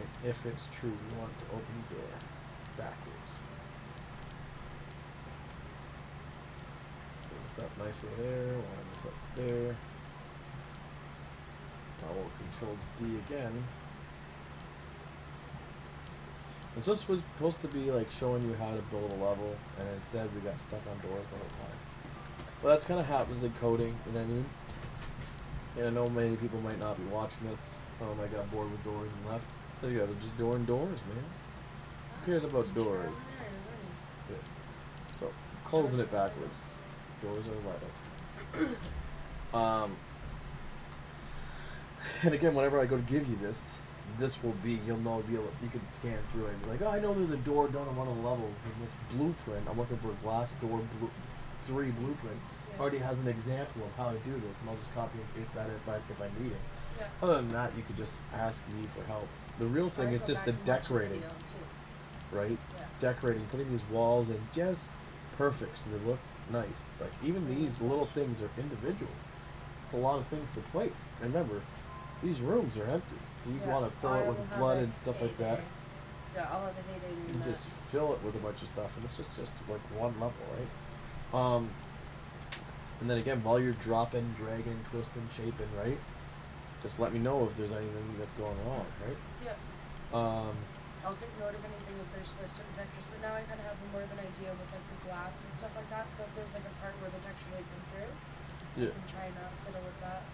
And if it's true, we want to open the door backwards. Bring this up nicely there, line this up there. Now we'll Control D again. And so this was supposed to be like showing you how to build a level, and instead we got stuck on doors the whole time. Well, that's kind of happens in coding, you know what I mean? And I know many people might not be watching this. I got bored with doors and left. There you go, just door and doors, man. Who cares about doors? Yeah. So, closing it backwards. Doors are vital. And again, whenever I go to give you this, this will be, you'll know, you can scan through it and be like, oh, I know there's a door done on one of the levels in this blueprint. I'm looking for a glass door 3 blueprint. Yeah. Already has an example of how to do this, and I'll just copy and paste that if I need it. Yeah. Other than that, you could just ask me for help. The real thing Or is go just back the and watch a decorating, video, too. right? Yeah. Decorating, putting these walls in just perfect so they look nice. Like even these little things are individual. It's a lot of things to place. And remember, these rooms are empty, so you Yeah. want to fill I it will with have blood a and stuff like that. heyday. Yeah, I'll have a heyday doing You that. just fill it with a bunch of stuff, and it's just like one level, right? And then again, while you're dropping, dragging, twisting, shaping, right? Just let me know if there's anything that's going wrong, right? Yeah. Um, I'll take note of anything if there's like, certain textures, but now I kind of have more of an idea with like the glass and stuff like that. So if there's like a part where the texture might come through, yeah. I can try and fiddle with that.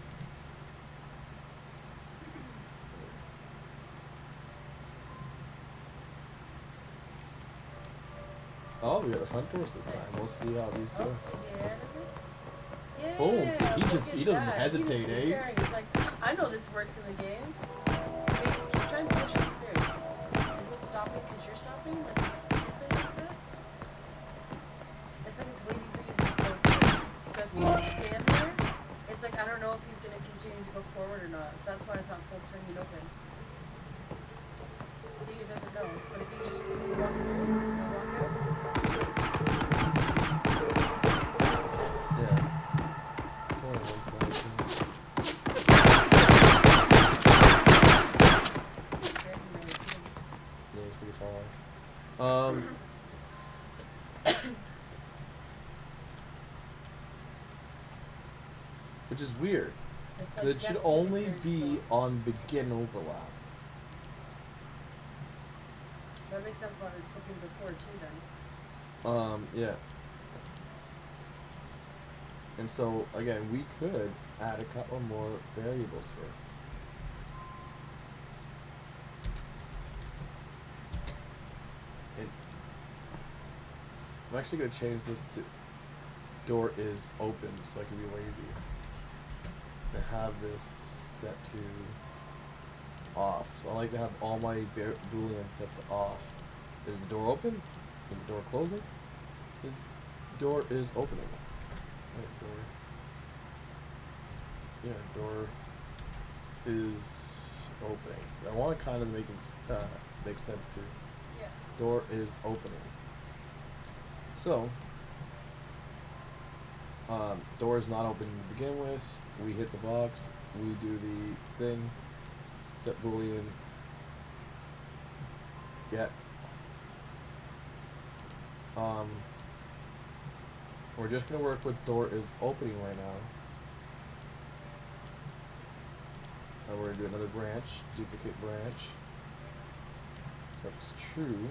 Oh, we got the front doors this time. We'll see how these Oh, go. see the air, does it? Yeah. Boom. He look just- at he doesn't that. hesitate, He was eh? caring. He's like, I know this works in the game. Wait, keep trying to push me through. Is it stopping because you're stopping? Like, something like that? It's like it's waiting for you to just go through. So if you just stand there, it's like I don't know if he's gonna continue to go forward or not. So that's why it's not full swing and open. See, it doesn't go. But if you just walk through and walk out. Yeah. It's only one side. Very nice. Yeah, it's pretty far. Which is weird. It's 'Cause like it should guessing if only you're be still- on begin overlap. That makes sense why I was flipping before too then. Yeah. And so again, we could add a couple more variables here. And I'm actually gonna change this to door is open so I can be lazy. And have this set to off. So I like to have all my booleans set to off. Is the door open? Is the door closing? The door is opening. Right, door. Yeah, door is opening. I want to kind of make it make sense too. Yeah. Door is opening. So, door is not open to begin with. We hit the box. We do the thing. Set boolean. Get. We're just gonna work with door is opening right now. And we're gonna do another branch, duplicate branch. So if it's true.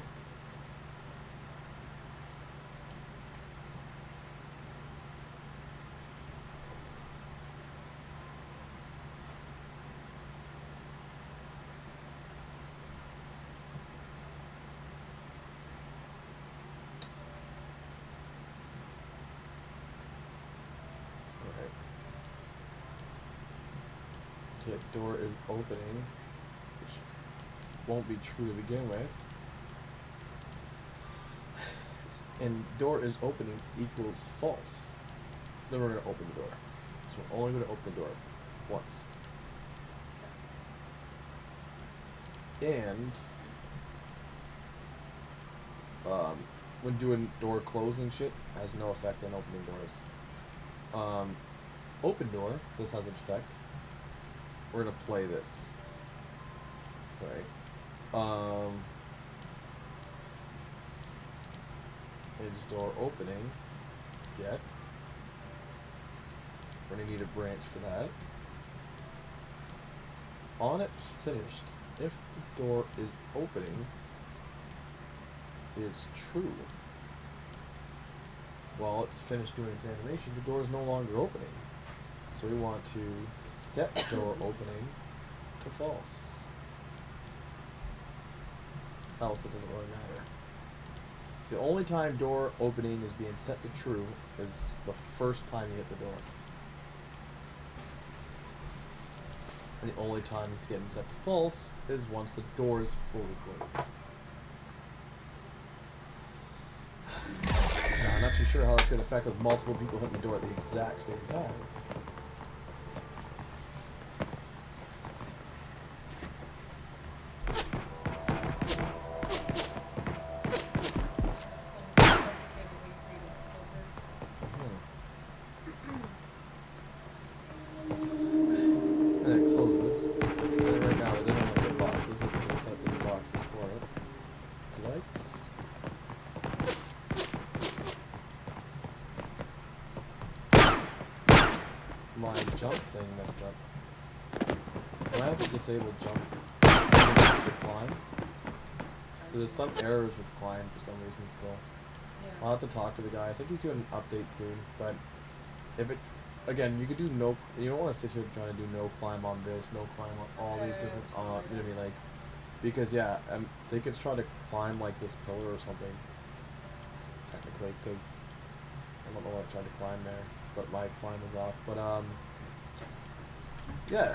Okay, door is opening, which won't be true to begin with. And door is opening equals false. Then we're going to open the door. So we're only going to open the door once. And when doing door closing shit, has no effect on opening doors. Open door, this has an effect. We're gonna play this. Right. Edge door opening. Get. We're gonna need a branch for that. On it finished, if the door is opening, it's true. While it's finished doing its animation, the door is no longer opening. So we want to set door opening to false. Else it doesn't really matter. So the only time door opening is being set to true is the first time you hit the door. And the only time it's getting set to false is once the door is fully closed. Now, I'm not too sure how that's going to affect with multiple people hitting the door at the exact same time. jump thing messed up. I have to disable jump to climb. There's some errors with climb for some reason still. Yeah. I'll have to talk to the guy. I think he's doing an update soon, but if it, again, you could do no, you don't want to sit here trying to do no climb on this, no climb on all these different, you know what I mean, like, because yeah, I think it's trying to climb like this pillar or something, technically, because I don't know what I'm trying to climb there, but my climb is off, but yeah.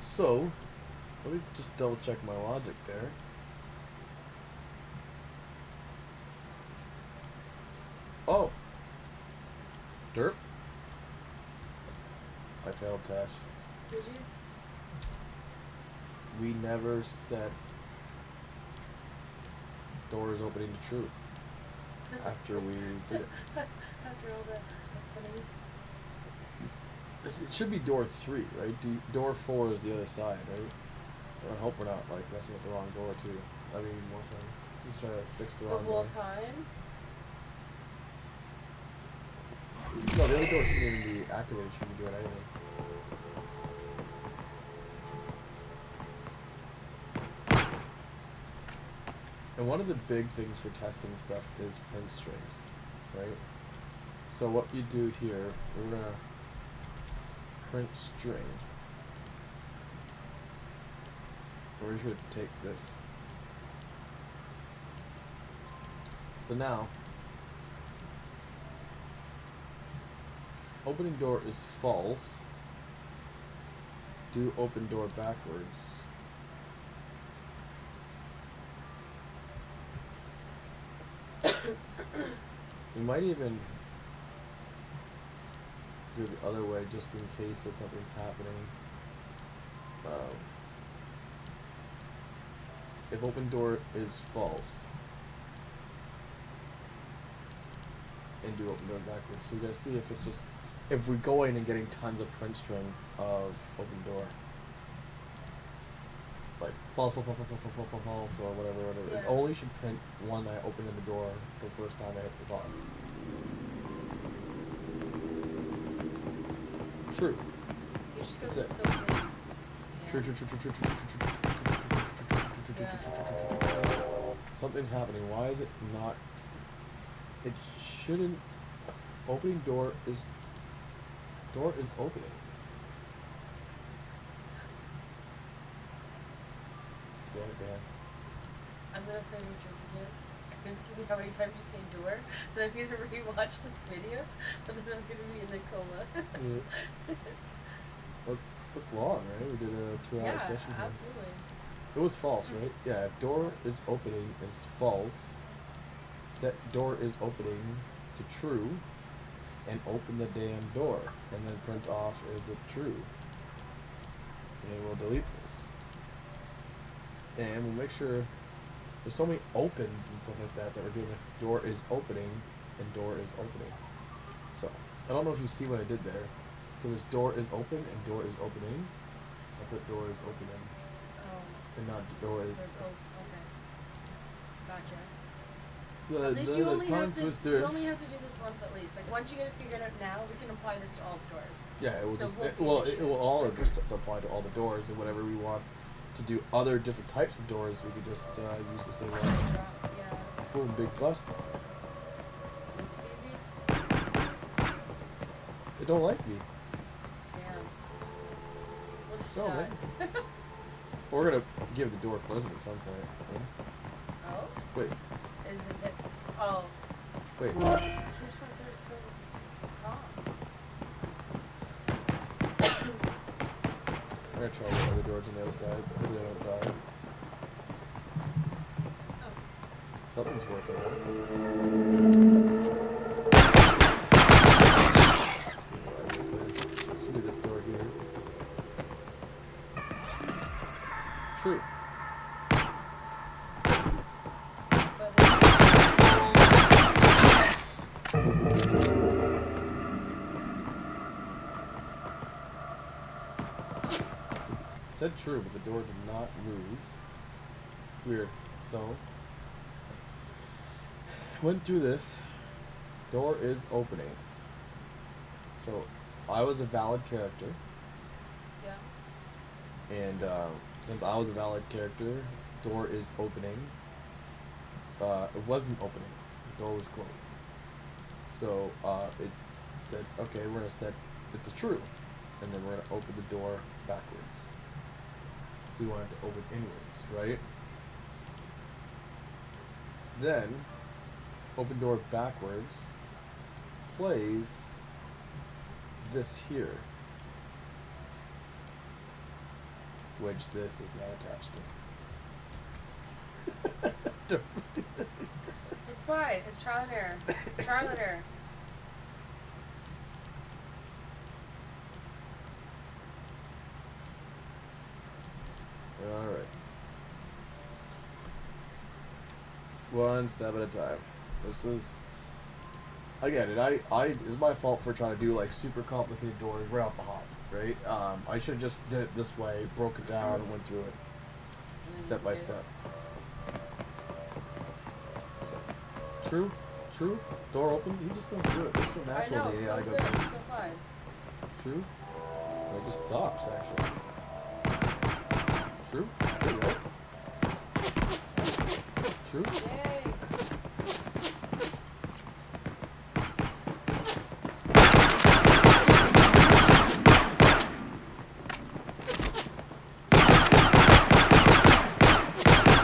So, let me just double check my logic there. Oh! Derp? I failed, Tash. Did you? We never set doors opening to true after we did it. After all that, that's funny. It should be door 3, right? Door 4 is the other side, right? I hope we're not like messing with the wrong door too. I mean, more fun. He's trying to fix the The wrong whole door. time? No, the other door shouldn't even be activated. Shouldn't be doing anything. And one of the big things for testing stuff is print strings, right? So what you do here, we're gonna print string. We're just gonna take this. So now, opening door is false. Do open door backwards. We might even do the other way just in case if something's happening. If open door is false, and do open door backwards. So we gotta see if it's just, if we go in and getting tons of print string of open door. Like false, false, false, false, false, false, false, or whatever. It Yeah. only should print one I open in the door the first time I hit the box. True. You just That's go it. so clean. Yeah. True, true, true, true, true, true, true, true, true, true, true, true, true, true, true, true, true, true. Something's happening. Why is it not? It shouldn't. Opening door is opening. Damn it, Dan. I'm gonna play the trick again. It's gonna be how many times you say door, then I'm gonna rewatch this video, and then I'm gonna be in a coma. That's long, right? We did a 2-hour Yeah, session here. absolutely. It was false, right? Yeah, if door is opening is false. Set door is opening to true, and open the damn door, and then print off is it true. And we'll delete this. And we'll make sure there's so many opens and stuff like that that we're doing like door is opening and door is opening. So I don't know if you see what I did there. Because there's door is open and door is opening. I put door is opening Oh. and not door is. There's okay. Gotcha. The, At least the, you the only tongue have to. twister. You only have to do this once at least. Like once you get it figured out now, we can apply this to all the doors. Yeah, it will So just won't it, be an well, issue. it will all just apply to all the doors and whatever we want to do other different types of doors. We could just use the same one. Yeah. Boom, big bust. Easy peasy. They don't like me. Damn. We'll just do No, that. man. We're gonna give the door closing at some point. right? Oh. Wait, Is it? Oh. wait. You just went through it so calm. I'm gonna try the other doors on the other side. Hopefully I don't die. Oh. Something's working. Should be this door here. True. Said true, but the door did not move. Weird. So went through this. Door is opening. So I was a valid character, Yeah. and since I was a valid character, door is opening. It wasn't opening. The door was closed. So it said, okay, we're gonna set it to true, and then we're gonna open the door backwards. So you want it to open inwards, right? Then open door backwards plays this here, which this is now attached to. It's fine. It's trial and error. Trial and error. Alright. One step at a time. This is. I get it. It's my fault for trying to do like super complicated doors right off the hop, right? I should have just did it this way, broke it down, and went through it step by step. So, true. Door opens. He just goes through it. It's so natural. I know. The So AI good. goes through. So fine. True. It just stops actually. True. There you go. True. Yay.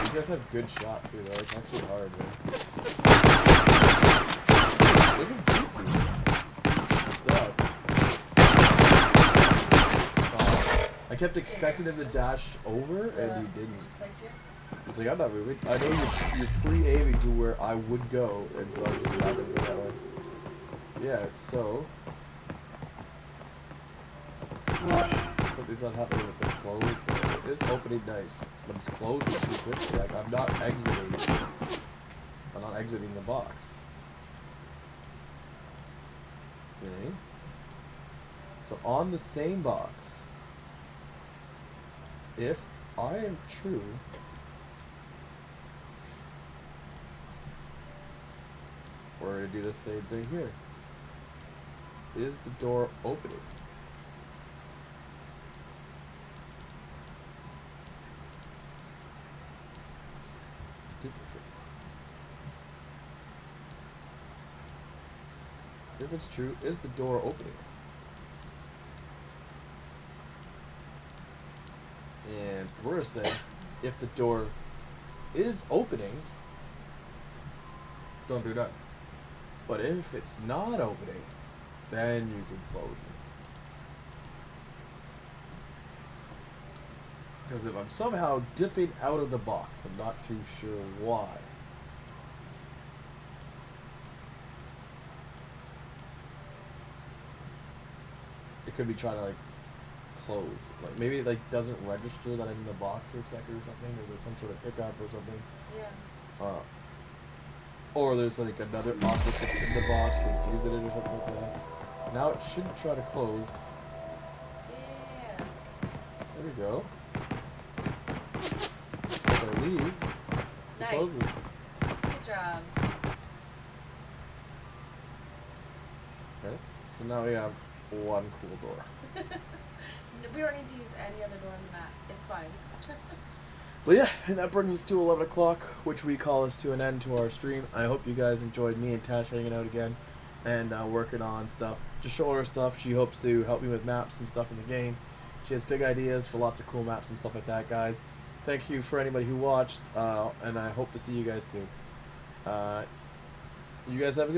You guys have good shot too, though. It's actually hard, man. Look at Dookie. Stop. I kept expecting him to dash over, and he didn't. Just like you. It's like, I'm not moving. I know you're pre-aiming to where I would go, and so I'm just not gonna go that way. Yeah, so. Something's not happening with the close there. It is opening nice, but it's closing too quickly. Like, I'm not exiting. I'm not exiting the box. Okay. So on the same box, if I am true, we're going to do the same thing here. Is the door opening? Duplicate. If it's true, is the door opening? And we're going to say, if the door is opening, don't do that. But if it's not opening, then you can close me. Because if I'm somehow dipping out of the box, I'm not too sure why. It could be trying to like close. Like maybe it like doesn't register that I'm in the box for a second or something. Or there's some sort of hiccup or something. Yeah. Or there's like another object that's in the box, confusing it or something like that. Now it should try to close. Yeah. There we go. If I leave, it Nice. closes. Good job. Okay. So now we have one cool door. We don't need to use any other door on the map. It's fine. But yeah, and that brings us to 11 o'clock, which we call us to an end to our stream. I hope you guys enjoyed me and Tash hanging out again and working on stuff. Just showing her stuff. She hopes to help me with maps and stuff in the game. She has big ideas for lots of cool maps and stuff like that, guys. Thank you for anybody who watched, and I hope to see you guys soon. You guys have a good